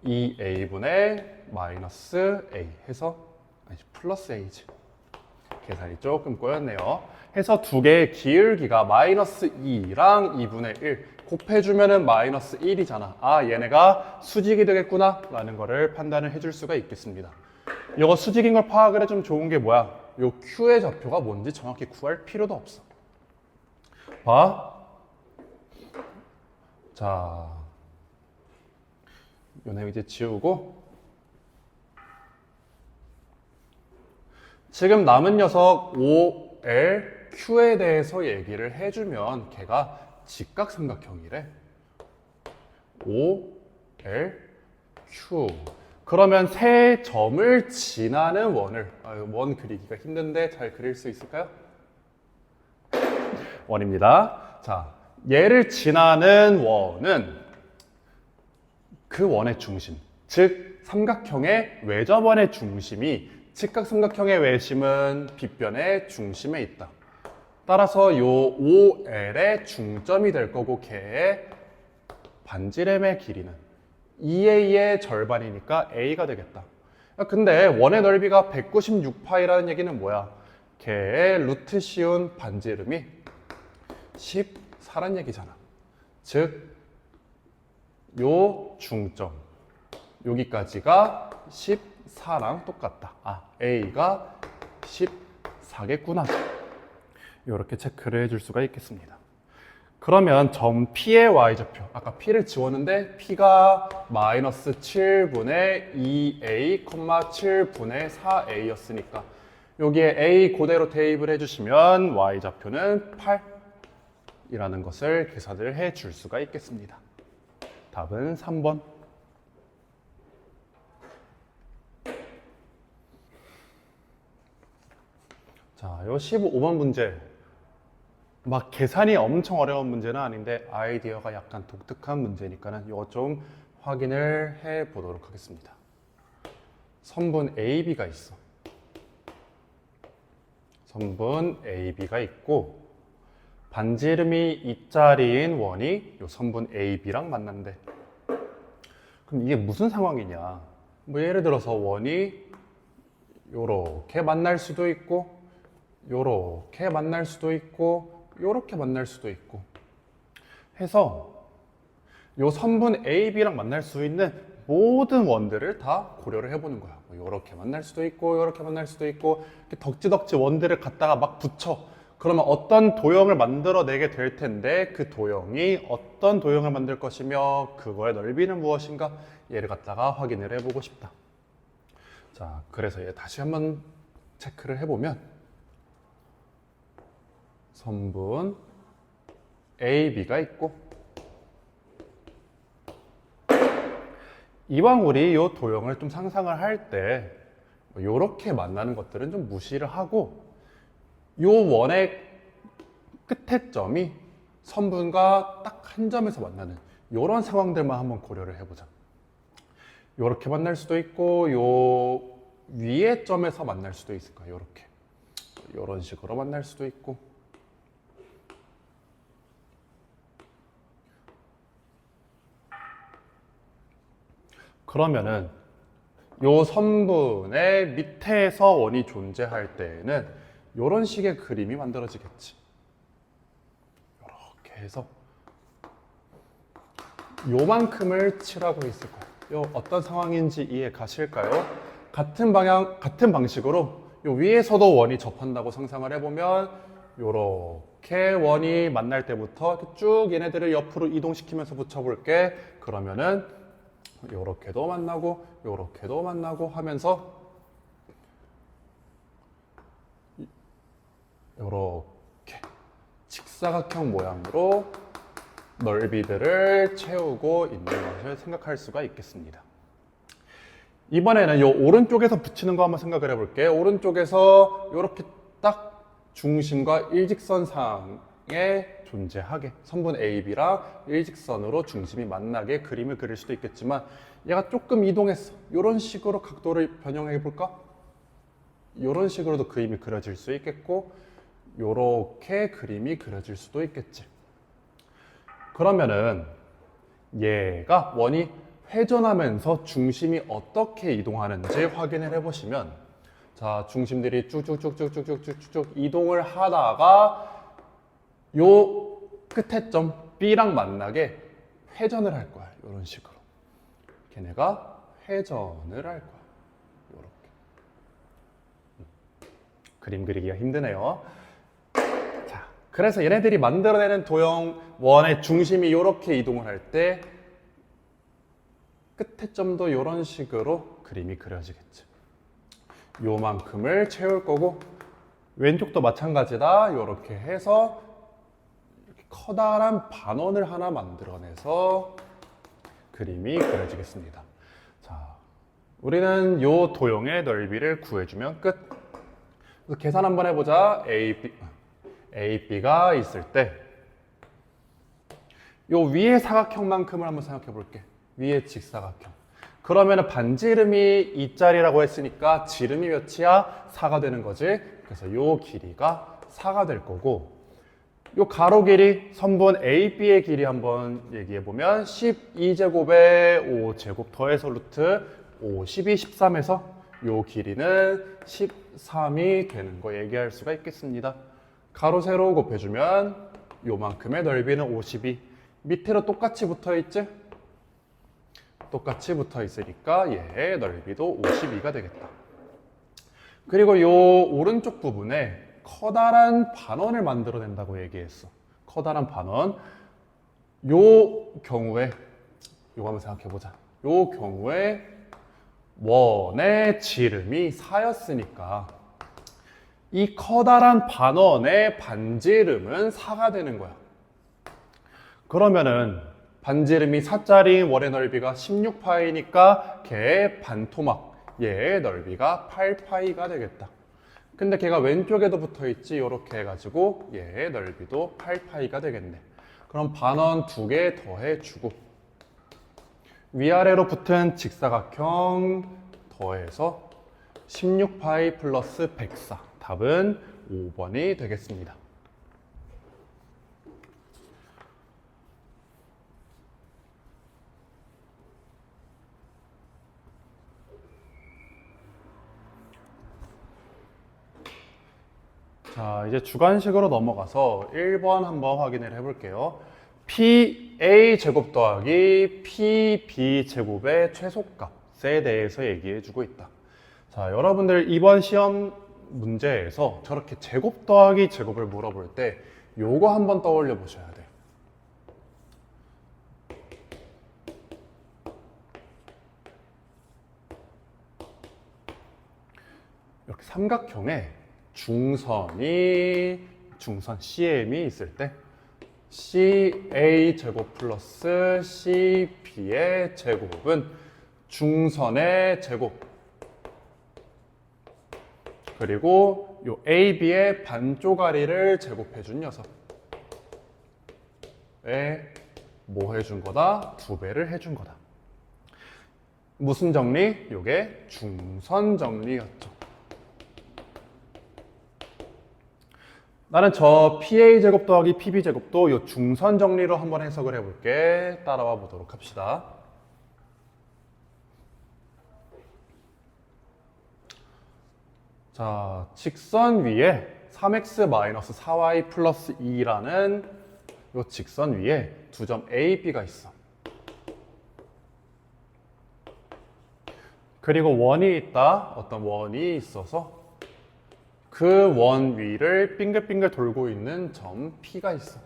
2a 분의 마이너스 a 해서 플러스 a지. 계산이 조금 꼬였네요. 해서 두 개의 기울기가 마이너스 2랑 2분의 1 곱해주면은 마이너스 1이잖아. 얘네가 수직이 되겠구나 라는 거를 판단을 해줄 수가 있겠습니다. 이거 수직인 걸 파악을 해 좀 좋은 게 뭐야? 요 Q의 좌표가 뭔지 정확히 구할 필요도 없어. 봐. 자, 요네 이제 지우고, 지금 남은 녀석 OL, Q에 대해서 얘기를 해주면 걔가 직각삼각형이래. OL, Q. 그러면 세 점을 지나는 원을, 원 그리기가 힘든데 잘 그릴 수 있을까요? 원입니다. 자, 얘를 지나는 원은 그 원의 중심, 즉 삼각형의 외접원의 중심이 직각삼각형의 외심은 빗변의 중심에 있다. 따라서 요 OL의 중점이 될 거고 걔의 반지름의 길이는 2a의 절반이니까 a가 되겠다. 근데 원의 넓이가 196파이라는 얘기는 뭐야? 걔의 루트 씌운 반지름이 14란 얘기잖아. 즉, 요 중점, 여기까지가 14랑 똑같다. a가 14겠구나. 이렇게 체크를 해줄 수가 있겠습니다. 그러면 점 P의 y좌표, 아까 P를 지웠는데 P가 마이너스 7분의 2a, 7분의 4a였으니까 여기에 a 그대로 대입을 해주시면 y좌표는 8이라는 것을 계산을 해 줄 수가 있겠습니다. 답은 3번. 자, 요 15번 문제. 막 계산이 엄청 어려운 문제는 아닌데 아이디어가 약간 독특한 문제니까는 이거 좀 확인을 해 보도록 하겠습니다. 선분 AB가 있어. 선분 AB가 있고 반지름이 이짜리인 원이 요 선분 AB랑 만난대. 그럼 이게 무슨 상황이냐? 뭐 예를 들어서 원이 요렇게 만날 수도 있고 요렇게 만날 수도 있고 요렇게 만날 수도 있고 해서 요 선분 AB랑 만날 수 있는 모든 원들을 다 고려를 해보는 거야. 뭐 요렇게 만날 수도 있고 요렇게 만날 수도 있고 이렇게 덕지덕지 원들을 갖다가 막 붙여. 그러면 어떤 도형을 만들어내게 될 텐데 그 도형이 어떤 도형을 만들 것이며 그거의 넓이는 무엇인가 얘를 갖다가 확인을 해보고 싶다. 자, 그래서 얘 다시 한번 체크를 해보면 선분 AB가 있고 이왕 우리 이 도형을 좀 상상을 할 때 이렇게 만나는 것들은 좀 무시를 하고 이 원의 끝의 점이 선분과 딱 한 점에서 만나는 이런 상황들만 한번 고려를 해보자. 이렇게 만날 수도 있고 요 위의 점에서 만날 수도 있을 거야. 이렇게 이런 식으로 만날 수도 있고 그러면은 요 선분의 밑에서 원이 존재할 때에는 이런 식의 그림이 만들어지겠지. 이렇게 해서 요만큼을 칠하고 있을 거예요. 요 어떤 상황인지 이해 가실까요? 같은 방향, 같은 방식으로 요 위에서도 원이 접한다고 상상을 해보면 요렇게 원이 만날 때부터 이렇게 쭉 얘네들을 옆으로 이동시키면서 붙여볼게. 그러면은 요렇게도 만나고 요렇게도 만나고 하면서 요렇게 직사각형 모양으로 넓이들을 채우고 있는 것을 생각할 수가 있겠습니다. 이번에는 요 오른쪽에서 붙이는 거 한번 생각을 해볼게요. 오른쪽에서 요렇게 딱 중심과 일직선상에 존재하게 선분 AB랑 일직선으로 중심이 만나게 그림을 그릴 수도 있겠지만 얘가 조금 이동했어. 이런 식으로 각도를 변형해 볼까? 이런 식으로도 그림이 그려질 수 있겠고 이렇게 그림이 그려질 수도 있겠지. 그러면은 얘가 원이 회전하면서 중심이 어떻게 이동하는지 확인을 해보시면 자, 중심들이 쭉쭉쭉쭉쭉쭉쭉 이동을 하다가 요 끝에 점 B랑 만나게 회전을 할 거야. 이런 식으로. 걔네가 회전을 할 거야. 요렇게. 그림 그리기가 힘드네요. 자, 그래서 얘네들이 만들어내는 도형 원의 중심이 이렇게 이동을 할 때 끝에 점도 이런 식으로 그림이 그려지겠지. 요만큼을 채울 거고 왼쪽도 마찬가지다. 이렇게 해서 이렇게 커다란 반원을 하나 만들어내서 그림이 그려지겠습니다. 자, 우리는 요 도형의 넓이를 구해주면 끝. 그래서 계산 한번 해보자. AB가 있을 때 요 위의 사각형만큼을 한번 생각해 볼게. 위의 직사각형. 그러면 반지름이 이짜리라고 했으니까 지름이 몇이야? 4가 되는 거지. 그래서 요 길이가 4가 될 거고 요 가로 길이 선분 AB의 길이 한번 얘기해 보면 12제곱에 5제곱 더해서 루트 5, 12, 13에서 요 길이는 13이 되는 거 얘기할 수가 있겠습니다. 가로 세로 곱해주면 요만큼의 넓이는 52. 밑으로 똑같이 붙어 있지? 똑같이 붙어 있으니까 얘의 넓이도 52가 되겠다. 그리고 요 오른쪽 부분에 커다란 반원을 만들어낸다고 얘기했어. 커다란 반원. 요 경우에 요거 한번 생각해 보자. 요 경우에 원의 지름이 4였으니까 이 커다란 반원의 반지름은 4가 되는 거야. 그러면은 반지름이 4짜리 원의 넓이가 16파이니까 걔의 반토막, 얘의 넓이가 8파이가 되겠다. 근데 걔가 왼쪽에도 붙어 있지. 이렇게 해가지고 얘의 넓이도 8파이가 되겠네. 그럼 반원 2개 더해주고 위아래로 붙은 직사각형 더해서 16파이 플러스 104. 답은 5번이 되겠습니다. 자, 이제 주관식으로 넘어가서 1번 한번 확인을 해볼게요. PA 제곱 더하기 PB 제곱의 최소값에 대해서 얘기해주고 있다. 자, 여러분들 이번 시험 문제에서 저렇게 제곱 더하기 제곱을 물어볼 때 요거 한번 떠올려 보셔야 돼요. 이렇게 삼각형에 중선 CM이 있을 때 CA 제곱 플러스 CB의 제곱은 중선의 제곱 그리고 요 AB의 반쪼가리를 제곱해준 녀석에 뭐 해준 거다? 2배를 해준 거다. 무슨 정리? 요게 중선 정리였죠. 나는 저 PA 제곱 더하기 PB 제곱도 요 중선 정리로 한번 해석을 해볼게. 따라와 보도록 합시다. 자, 직선 위에 3x-4y 플러스 2라는 요 직선 위에 두 점 A, B가 있어. 그리고 원이 있다. 어떤 원이 있어서 그 원 위를 빙글빙글 돌고 있는 점 P가 있어.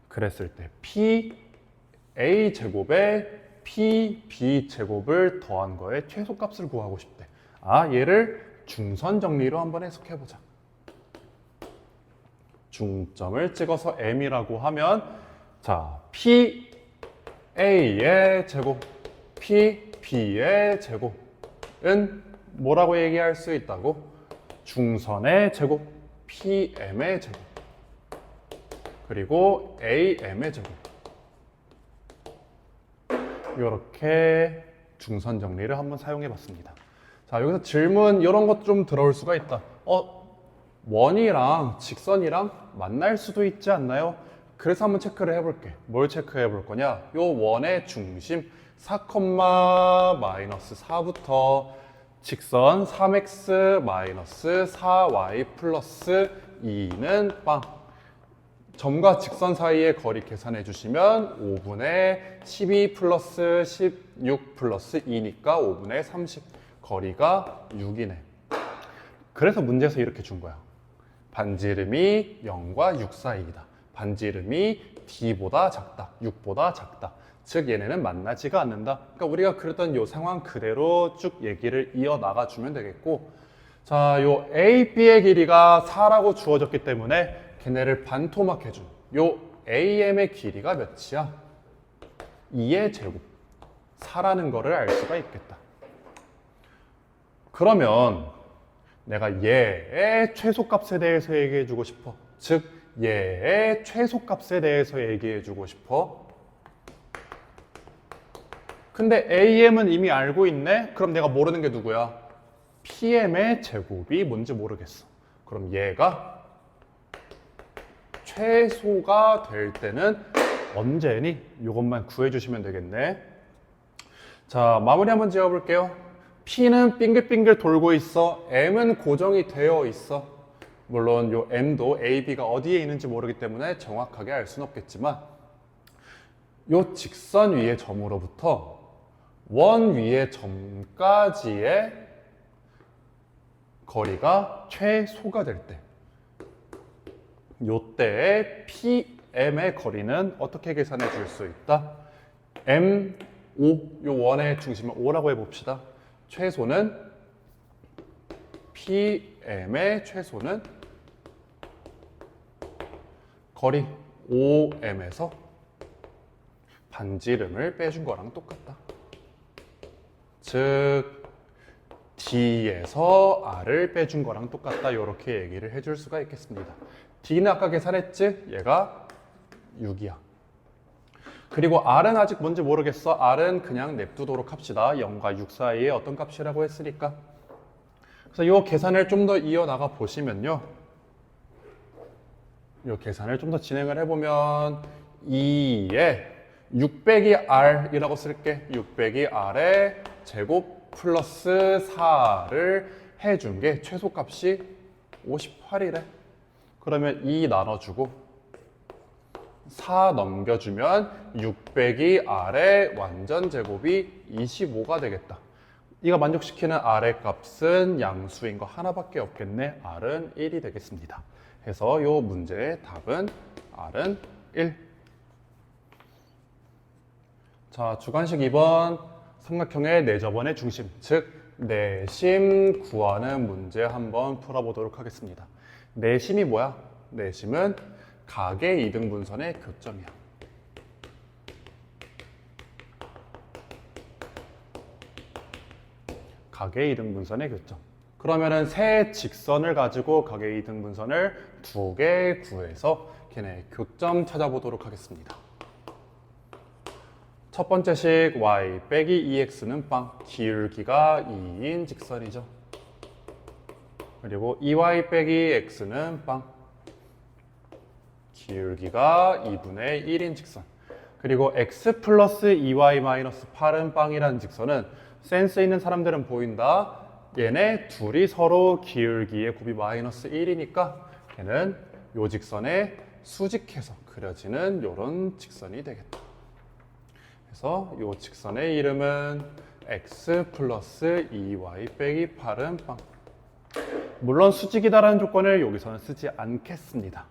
그랬을 때 PA 제곱에 PB 제곱을 더한 거에 최소값을 구하고 싶대. 아, 얘를 중선 정리로 한번 해석해 보자. 중점을 찍어서 M이라고 하면 자, PA의 제곱, PB의 제곱은 뭐라고 얘기할 수 있다고? 중선의 제곱, PM의 제곱, 그리고 AM의 제곱. 이렇게 중선 정리를 한번 사용해 봤습니다. 자, 여기서 질문 이런 것 좀 들어올 수가 있다. 원이랑 직선이랑 만날 수도 있지 않나요? 그래서 한번 체크를 해볼게. 뭘 체크해 볼 거냐? 요 원의 중심 4,-4부터 직선 3x-4y 플러스 2는 빵. 점과 직선 사이의 거리 계산해 주시면 5분의 12 플러스 16 플러스 2니까 5분의 30. 거리가 6이네. 그래서 문제에서 이렇게 준 거야. 반지름이 0과 6 사이이다. 반지름이 D보다 작다. 6보다 작다. 즉 얘네는 만나지가 않는다. 그러니까 우리가 그랬던 요 상황 그대로 쭉 얘기를 이어나가 주면 되겠고, 자, 요 A, B의 길이가 4라고 주어졌기 때문에 걔네를 반토막 해준 요 AM의 길이가 몇이야? 2의 제곱 4라는 거를 알 수가 있겠다. 그러면 내가 얘의 최소값에 대해서 얘기해 주고 싶어. 즉 얘의 최소값에 대해서 얘기해 주고 싶어. 근데 AM은 이미 알고 있네? 그럼 내가 모르는 게 누구야? PM의 제곱이 뭔지 모르겠어. 그럼 얘가 최소가 될 때는 언제니? 이것만 구해주시면 되겠네. 자, 마무리 한번 지어볼게요. P는 빙글빙글 돌고 있어. M은 고정이 되어 있어. 물론 요 M도 A, B가 어디에 있는지 모르기 때문에 정확하게 알 수는 없겠지만 요 직선 위의 점으로부터 원 위의 점까지의 거리가 최소가 될 때 요때의 PM의 거리는 어떻게 계산해 줄 수 있다? M, O, 요 원의 중심을 O라고 해봅시다. 최소는 PM의 최소는 거리 OM에서 반지름을 빼준 거랑 똑같다. 즉 D에서 R을 빼준 거랑 똑같다. 이렇게 얘기를 해줄 수가 있겠습니다. D는 아까 계산했지? 얘가 6이야. 그리고 R은 아직 뭔지 모르겠어. R은 그냥 냅두도록 합시다. 0과 6 사이에 어떤 값이라고 했으니까. 그래서 이 계산을 좀 더 이어나가 보시면요. 이 계산을 좀 더 진행을 해보면 2에 6 빼기 R이라고 쓸게. 6 빼기 R의 제곱 플러스 4를 해준 게 최소값이 58이래. 그러면 2 나눠주고 4 넘겨주면 6 빼기 R의 완전 제곱이 25가 되겠다. 이가 만족시키는 R의 값은 양수인 거 하나밖에 없겠네. R은 1이 되겠습니다. 해서 이 문제의 답은 R은 1. 자, 주관식 2번 삼각형의 내접원의 중심, 즉 내심 구하는 문제 한번 풀어보도록 하겠습니다. 내심이 뭐야? 내심은 각의 이등분선의 교점이야. 각의 이등분선의 교점. 그러면은 세 직선을 가지고 각의 이등분선을 2개 구해서 걔네 교점 찾아보도록 하겠습니다. 첫 번째 식 y 빼기 2x는 빵, 기울기가 2인 직선이죠. 그리고 2y 빼기 x는 빵, 기울기가 2분의 1인 직선. 그리고 x 플러스 2y 마이너스 8은 빵이라는 직선은 센스 있는 사람들은 보인다. 얘네 둘이 서로 기울기의 곱이 마이너스 1이니까 걔는 요 직선에 수직해서 그려지는 요런 직선이 되겠다. 그래서 요 직선의 이름은 x 플러스 2y 빼기 8은 빵. 물론 수직이다라는 조건을 여기서는 쓰지 않겠습니다.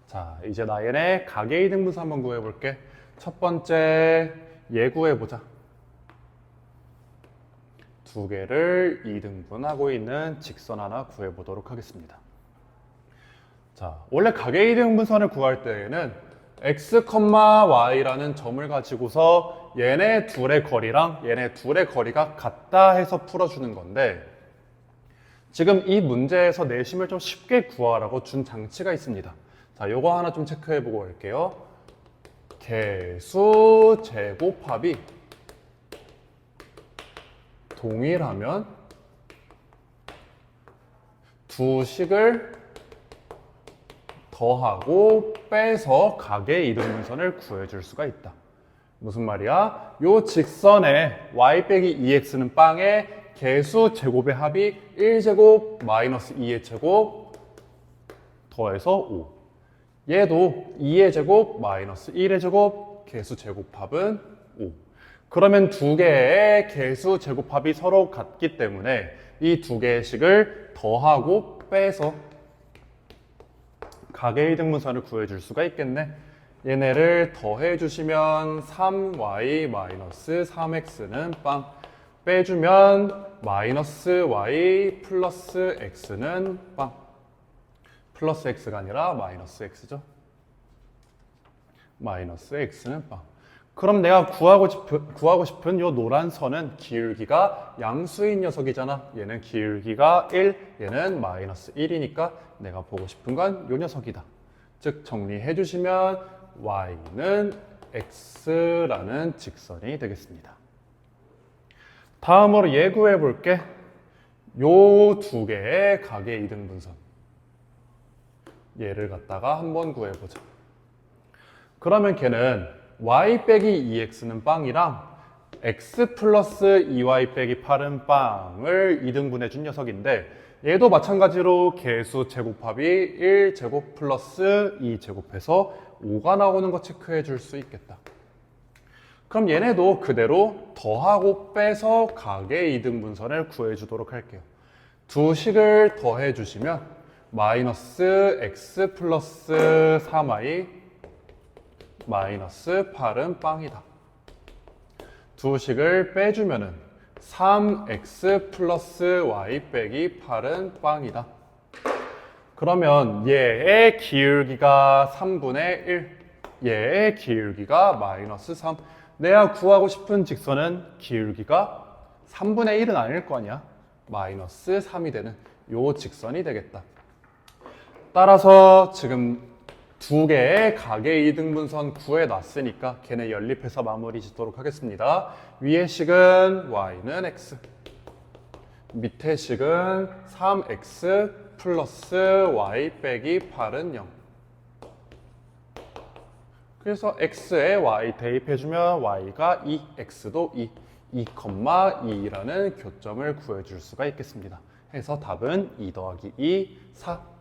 자, 이제 나 얘네 각의 이등분선 한번 구해볼게. 첫 번째 얘 구해보자. 두 개를 이등분하고 있는 직선 하나 구해보도록 하겠습니다. 자, 원래 각의 이등분선을 구할 때에는 x, y라는 점을 가지고서 얘네 둘의 거리랑 얘네 둘의 거리가 같다 해서 풀어주는 건데, 지금 이 문제에서 내심을 좀 쉽게 구하라고 준 장치가 있습니다. 자, 요거 하나 좀 체크해보고 올게요. 개수 제곱합이 동일하면 두 식을 더하고 빼서 각의 이등분선을 구해줄 수가 있다. 무슨 말이야? 요 직선에 y 빼기 2x는 빵에 개수 제곱의 합이 1제곱 마이너스 2의 제곱 더해서 5. 얘도 2의 제곱 마이너스 1의 제곱 개수 제곱합은 5. 그러면 두 개의 개수 제곱합이 서로 같기 때문에 이 두 개의 식을 더하고 빼서 각의 이등분선을 구해줄 수가 있겠네. 얘네를 더해주시면 3y-3x는 빵, 빼주면 마이너스 y 플러스 x는 빵. 플러스 x가 아니라 마이너스 x죠. 마이너스 x는 빵. 그럼 내가 구하고 싶은 요 노란 선은 기울기가 양수인 녀석이잖아. 얘는 기울기가 1, 얘는 마이너스 1이니까 내가 보고 싶은 건 요 녀석이다. 즉 정리해 주시면 y는 x라는 직선이 되겠습니다. 다음으로 예구해 볼게. 요 두 개의 각의 이등분선. 얘를 갖다가 한번 구해보자. 그러면 걔는 y 빼기 2x는 빵이랑 x 플러스 2y 빼기 8은 빵을 이등분해 준 녀석인데, 얘도 마찬가지로 개수 제곱합이 1제곱 플러스 2제곱해서 5가 나오는 거 체크해 줄 수 있겠다. 그럼 얘네도 그대로 더하고 빼서 각의 이등분선을 구해 주도록 할게요. 두 식을 더해 주시면 마이너스 x 플러스 3y 마이너스 8은 빵이다. 두 식을 빼주면은 3x 플러스 y 빼기 8은 빵이다. 그러면 얘의 기울기가 3분의 1, 얘의 기울기가 마이너스 3. 내가 구하고 싶은 직선은 기울기가 3분의 1은 아닐 거 아니야. 마이너스 3이 되는 요 직선이 되겠다. 따라서 지금 두 개의 각의 이등분선 구해놨으니까 걔네 연립해서 마무리 짓도록 하겠습니다. 위의 식은 y는 x, 밑의 식은 3x 플러스 y 빼기 8은 0. 그래서 x에 y 대입해주면 y가 2, x도 2, 2,2라는 교점을 구해줄 수가 있겠습니다. 해서 답은 2 더하기 2, 4.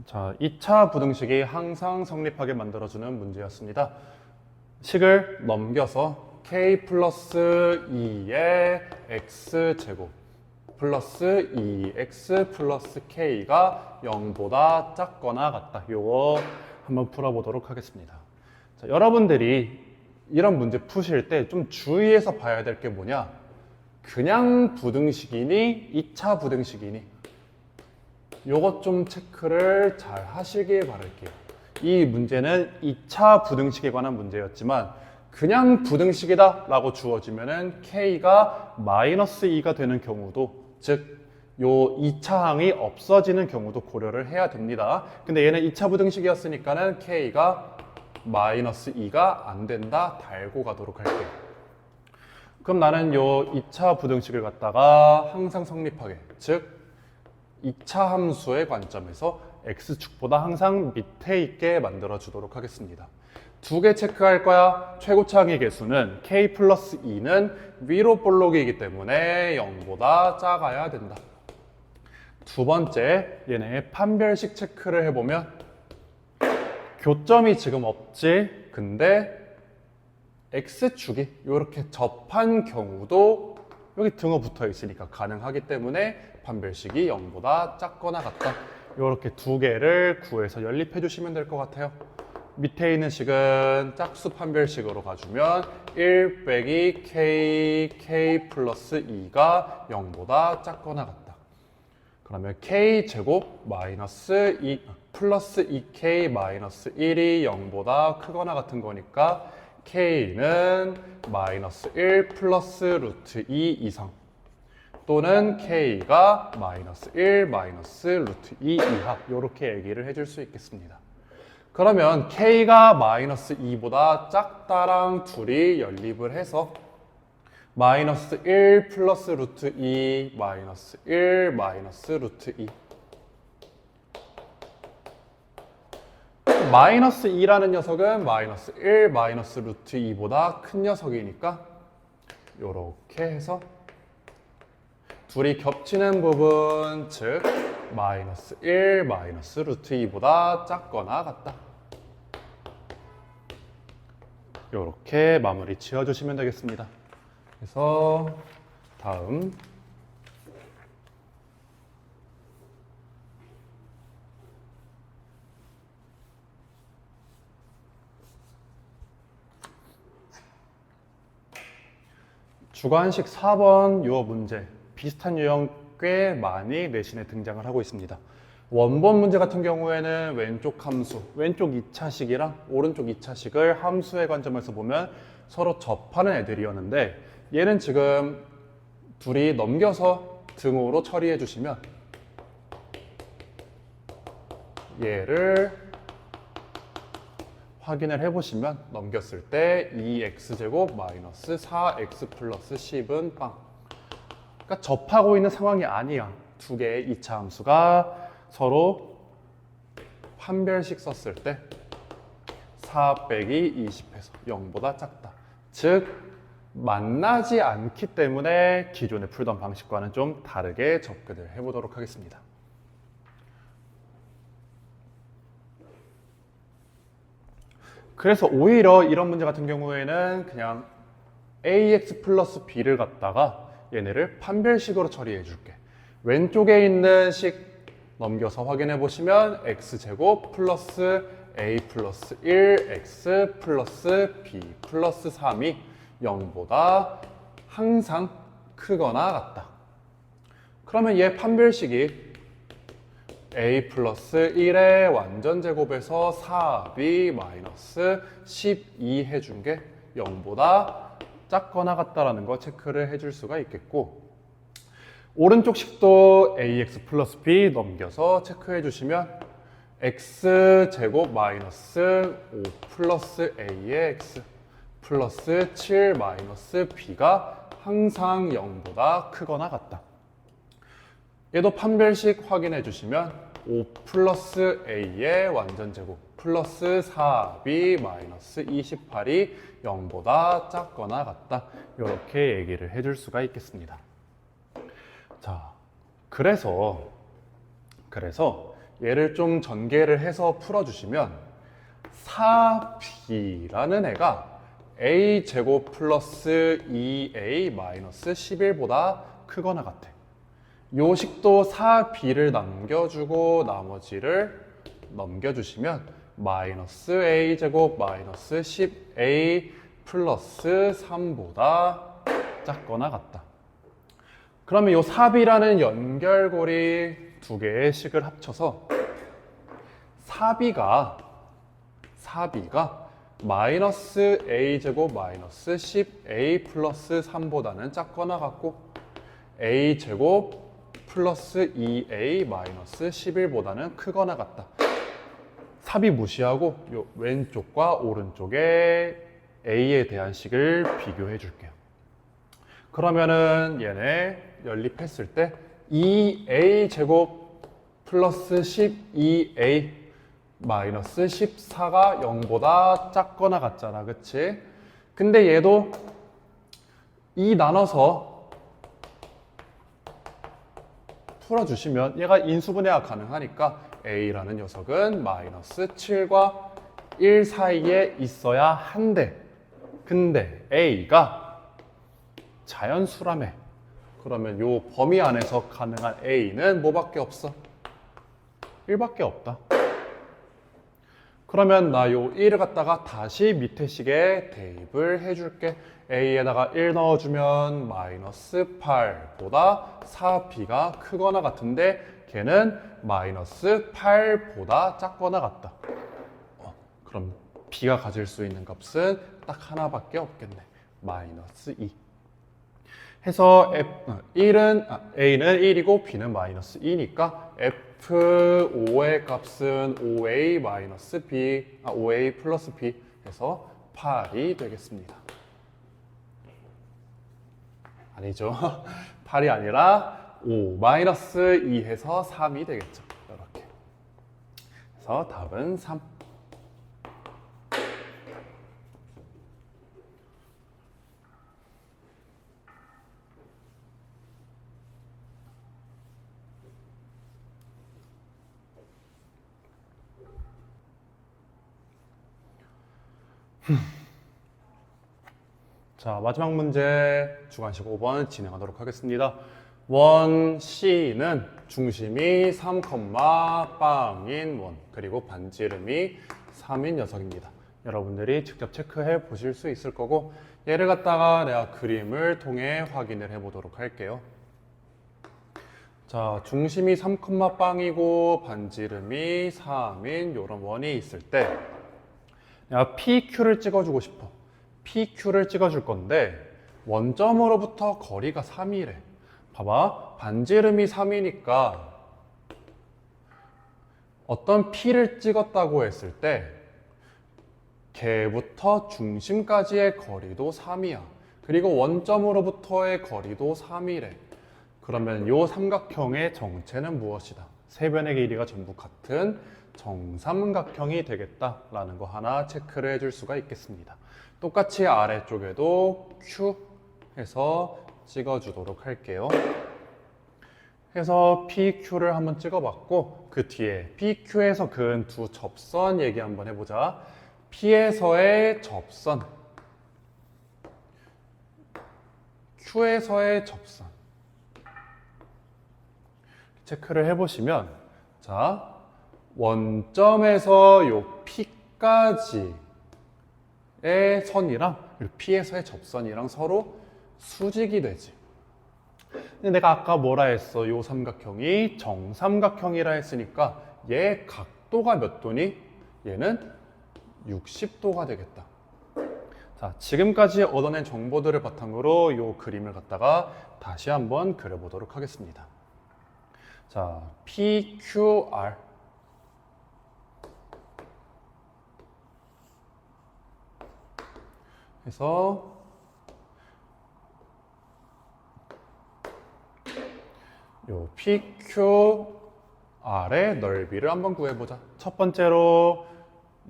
자, 2차 부등식이 항상 성립하게 만들어주는 문제였습니다. 식을 넘겨서 k 플러스 2의 x제곱 플러스 2x 플러스 k가 0보다 작거나 같다. 요거 한번 풀어보도록 하겠습니다. 자, 여러분들이 이런 문제 푸실 때 좀 주의해서 봐야 될 게 뭐냐? 그냥 부등식이니 2차 부등식이니 요것 좀 체크를 잘 하시길 바랄게요. 이 문제는 2차 부등식에 관한 문제였지만 그냥 부등식이다 라고 주어지면은 k가 마이너스 2가 되는 경우도, 즉 요 2차항이 없어지는 경우도 고려를 해야 됩니다. 근데 얘는 2차 부등식이었으니까는 k가 마이너스 2가 안 된다 달고 가도록 할게요. 그럼 나는 요 2차 부등식을 갖다가 항상 성립하게, 즉 2차 함수의 관점에서 x축보다 항상 밑에 있게 만들어 주도록 하겠습니다. 두 개 체크할 거야. 최고차항의 개수는 k 플러스 2는 위로 볼록이기 때문에 0보다 작아야 된다. 두 번째, 얘네 판별식 체크를 해보면 교점이 지금 없지. 근데 x축이 이렇게 접한 경우도 여기 등호 붙어 있으니까 가능하기 때문에 판별식이 0보다 작거나 같다. 이렇게 두 개를 구해서 연립해 주시면 될 것 같아요. 밑에 있는 식은 짝수 판별식으로 가주면 1 빼기 k 플러스 2가 0보다 작거나 같다. 그러면 k 제곱 마이너스 2 플러스 2k 마이너스 1이 0보다 크거나 같은 거니까 k는 마이너스 1 플러스 루트 2 이상 또는 k가 마이너스 1 마이너스 루트 2 이하 이렇게 얘기를 해줄 수 있겠습니다. 그러면 k가 마이너스 2보다 작다랑 둘이 연립을 해서 마이너스 1 플러스 루트 2 마이너스 1 마이너스 루트 2 마이너스 2라는 녀석은 마이너스 1 마이너스 루트 2보다 큰 녀석이니까 이렇게 해서 둘이 겹치는 부분, 즉 마이너스 1 마이너스 루트 2보다 작거나 같다. 이렇게 마무리 지어주시면 되겠습니다. 그래서 다음 주관식 4번 요 문제 비슷한 유형 꽤 많이 내신에 등장을 하고 있습니다. 원본 문제 같은 경우에는 왼쪽 함수, 왼쪽 2차식이랑 오른쪽 2차식을 함수의 관점에서 보면 서로 접하는 애들이었는데 얘는 지금 둘이 넘겨서 등호로 처리해 주시면 얘를 확인을 해보시면 넘겼을 때 2x제곱 마이너스 4x 플러스 10은 빵. 그러니까 접하고 있는 상황이 아니야. 두 개의 2차 함수가 서로 판별식 썼을 때 4 빼기 20해서 0보다 작다. 즉 만나지 않기 때문에 기존에 풀던 방식과는 좀 다르게 접근을 해보도록 하겠습니다. 그래서 오히려 이런 문제 같은 경우에는 그냥 ax 플러스 b를 갖다가 얘네를 판별식으로 처리해 줄게. 왼쪽에 있는 식 넘겨서 확인해 보시면 x제곱 플러스 a 플러스 1 x 플러스 b 플러스 3이 0보다 항상 크거나 같다. 그러면 얘 판별식이 a 플러스 1의 완전제곱에서 4b 마이너스 12 해준 게 0보다 작거나 같다라는 거 체크를 해줄 수가 있겠고, 오른쪽 식도 ax 플러스 b 넘겨서 체크해 주시면 x제곱 마이너스 5 플러스 a의 x 플러스 7 마이너스 b가 항상 0보다 크거나 같다. 얘도 판별식 확인해 주시면 5 플러스 a의 완전제곱 플러스 4b 마이너스 28이 0보다 작거나 같다. 이렇게 얘기를 해줄 수가 있겠습니다. 자, 그래서 얘를 좀 전개를 해서 풀어주시면 4b라는 애가 a제곱 플러스 2a 마이너스 11보다 크거나 같아. 요 식도 4b를 남겨주고 나머지를 넘겨주시면 마이너스 a제곱 마이너스 10a 플러스 3보다 작거나 같다. 그러면 요 4b라는 연결고리 두 개의 식을 합쳐서 4b가 마이너스 a제곱 마이너스 10a 플러스 3보다는 작거나 같고 a제곱 플러스 2a 마이너스 11보다는 크거나 같다. 4b 무시하고 요 왼쪽과 오른쪽에 a에 대한 식을 비교해 줄게요. 그러면은 얘네 연립했을 때 2a 제곱 플러스 12a 마이너스 14가 0보다 작거나 같잖아, 그치? 근데 얘도 2 나눠서 풀어주시면 얘가 인수분해가 가능하니까 a라는 녀석은 마이너스 7과 1 사이에 있어야 한대. 근데 a가 자연수라며. 그러면 요 범위 안에서 가능한 a는 뭐밖에 없어? 1밖에 없다. 그러면 나 요 1을 갖다가 다시 밑에 식에 대입을 해줄게. a에다가 1 넣어주면 마이너스 8보다 4b가 크거나 같은데 걔는 마이너스 8보다 작거나 같다. 그럼 b가 가질 수 있는 값은 딱 하나밖에 없겠네. 마이너스 2. 해서 a는 1이고 b는 마이너스 2니까 f5의 값은 5a 마이너스 b, 5a 플러스 b 해서 8이 되겠습니다. 아니죠. 8이 아니라 5 마이너스 2 해서 3이 되겠죠. 이렇게. 그래서 답은 3. 자, 마지막 문제 주관식 5번 진행하도록 하겠습니다. 원 C는 중심이 3, 빵인 원, 그리고 반지름이 3인 녀석입니다. 여러분들이 직접 체크해 보실 수 있을 거고, 얘를 갖다가 내가 그림을 통해 확인을 해 보도록 할게요. 자, 중심이 3, 빵이고 반지름이 3인 이런 원이 있을 때 내가 PQ를 찍어주고 싶어. PQ를 찍어줄 건데 원점으로부터 거리가 3이래. 봐봐, 반지름이 3이니까 어떤 P를 찍었다고 했을 때 걔부터 중심까지의 거리도 3이야. 그리고 원점으로부터의 거리도 3이래. 그러면 이 삼각형의 정체는 무엇이다? 세 변의 길이가 전부 같은 정삼각형이 되겠다라는 거 하나 체크를 해줄 수가 있겠습니다. 똑같이 아래쪽에도 Q 해서 찍어주도록 할게요. 해서 PQ를 한번 찍어봤고 그 뒤에 PQ에서 그은 두 접선 얘기 한번 해보자. P에서의 접선, Q에서의 접선 체크를 해보시면 자 원점에서 요 P까지의 선이랑 P에서의 접선이랑 서로 수직이 되지. 근데 내가 아까 뭐라 했어? 요 삼각형이 정삼각형이라 했으니까 얘 각도가 몇 도니? 얘는 60도가 되겠다. 자, 지금까지 얻어낸 정보들을 바탕으로 요 그림을 갖다가 다시 한번 그려보도록 하겠습니다. 자, PQR 해서 요 PQR의 넓이를 한번 구해보자. 첫 번째로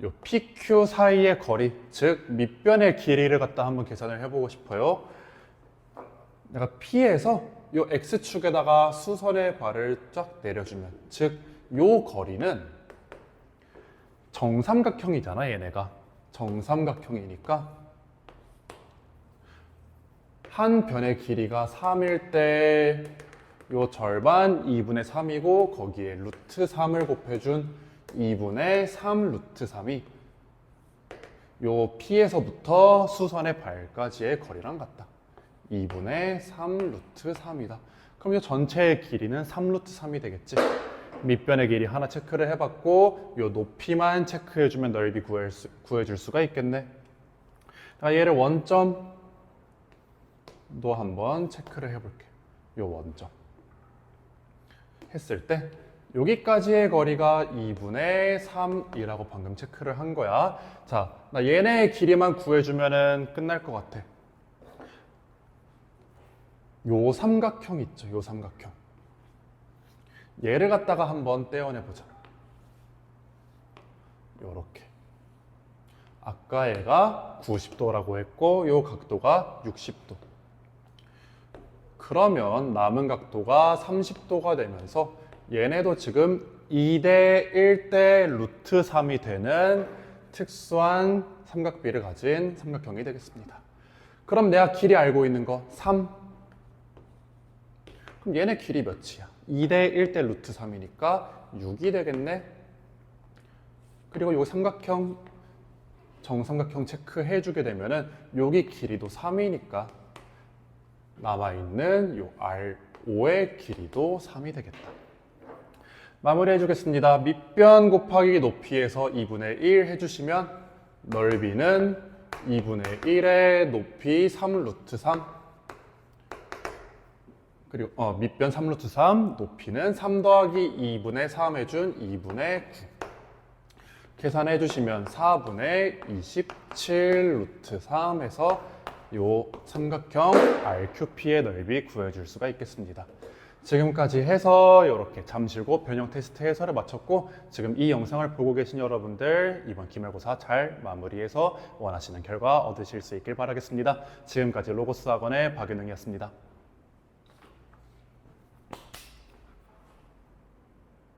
요 PQ 사이의 거리, 즉 밑변의 길이를 갖다 한번 계산을 해보고 싶어요. 내가 P에서 요 X축에다가 수선의 발을 쫙 내려주면, 즉 요 거리는 정삼각형이잖아, 얘네가. 정삼각형이니까 한 변의 길이가 3일 때 요 절반 2분의 3이고 거기에 루트 3을 곱해준 2분의 3 루트 3이 요 P에서부터 수선의 발까지의 거리랑 같다. 2분의 3 루트 3이다. 그럼 이 전체의 길이는 3 루트 3이 되겠지. 밑변의 길이 하나 체크를 해봤고 요 높이만 체크해주면 넓이 구해줄 수가 있겠네. 얘를 원점도 한번 체크를 해볼게. 요 원점 했을 때 여기까지의 거리가 2분의 3이라고 방금 체크를 한 거야. 자, 나 얘네의 길이만 구해주면은 끝날 것 같아. 요 삼각형 있죠, 요 삼각형. 얘를 갖다가 한번 떼어내보자. 요렇게. 아까 얘가 90도라고 했고 요 각도가 60도. 그러면 남은 각도가 30도가 되면서 얘네도 지금 2대 1대 루트 3이 되는 특수한 삼각비를 가진 삼각형이 되겠습니다. 그럼 내가 길이 알고 있는 거 3. 그럼 얘네 길이 몇이야? 2대 1대 루트 3이니까 6이 되겠네. 그리고 요 삼각형, 정삼각형 체크해 주게 되면은 여기 길이도 3이니까 남아있는 요 R5의 길이도 3이 되겠다. 마무리해 주겠습니다. 밑변 곱하기 높이에서 2분의 1 해주시면 넓이는 2분의 1의 높이 3 루트 3 그리고 밑변 3 루트 3 높이는 3 더하기 2분의 3 해준 2분의 9 계산해 주시면 4분의 27 루트 3 해서 요 삼각형 RQP의 넓이 구해줄 수가 있겠습니다. 지금까지 해서 이렇게 잠실고 변형 테스트 해설을 마쳤고 지금 이 영상을 보고 계신 여러분들 이번 기말고사 잘 마무리해서 원하시는 결과 얻으실 수 있길 바라겠습니다. 지금까지 로고스 학원의 박윤웅이었습니다.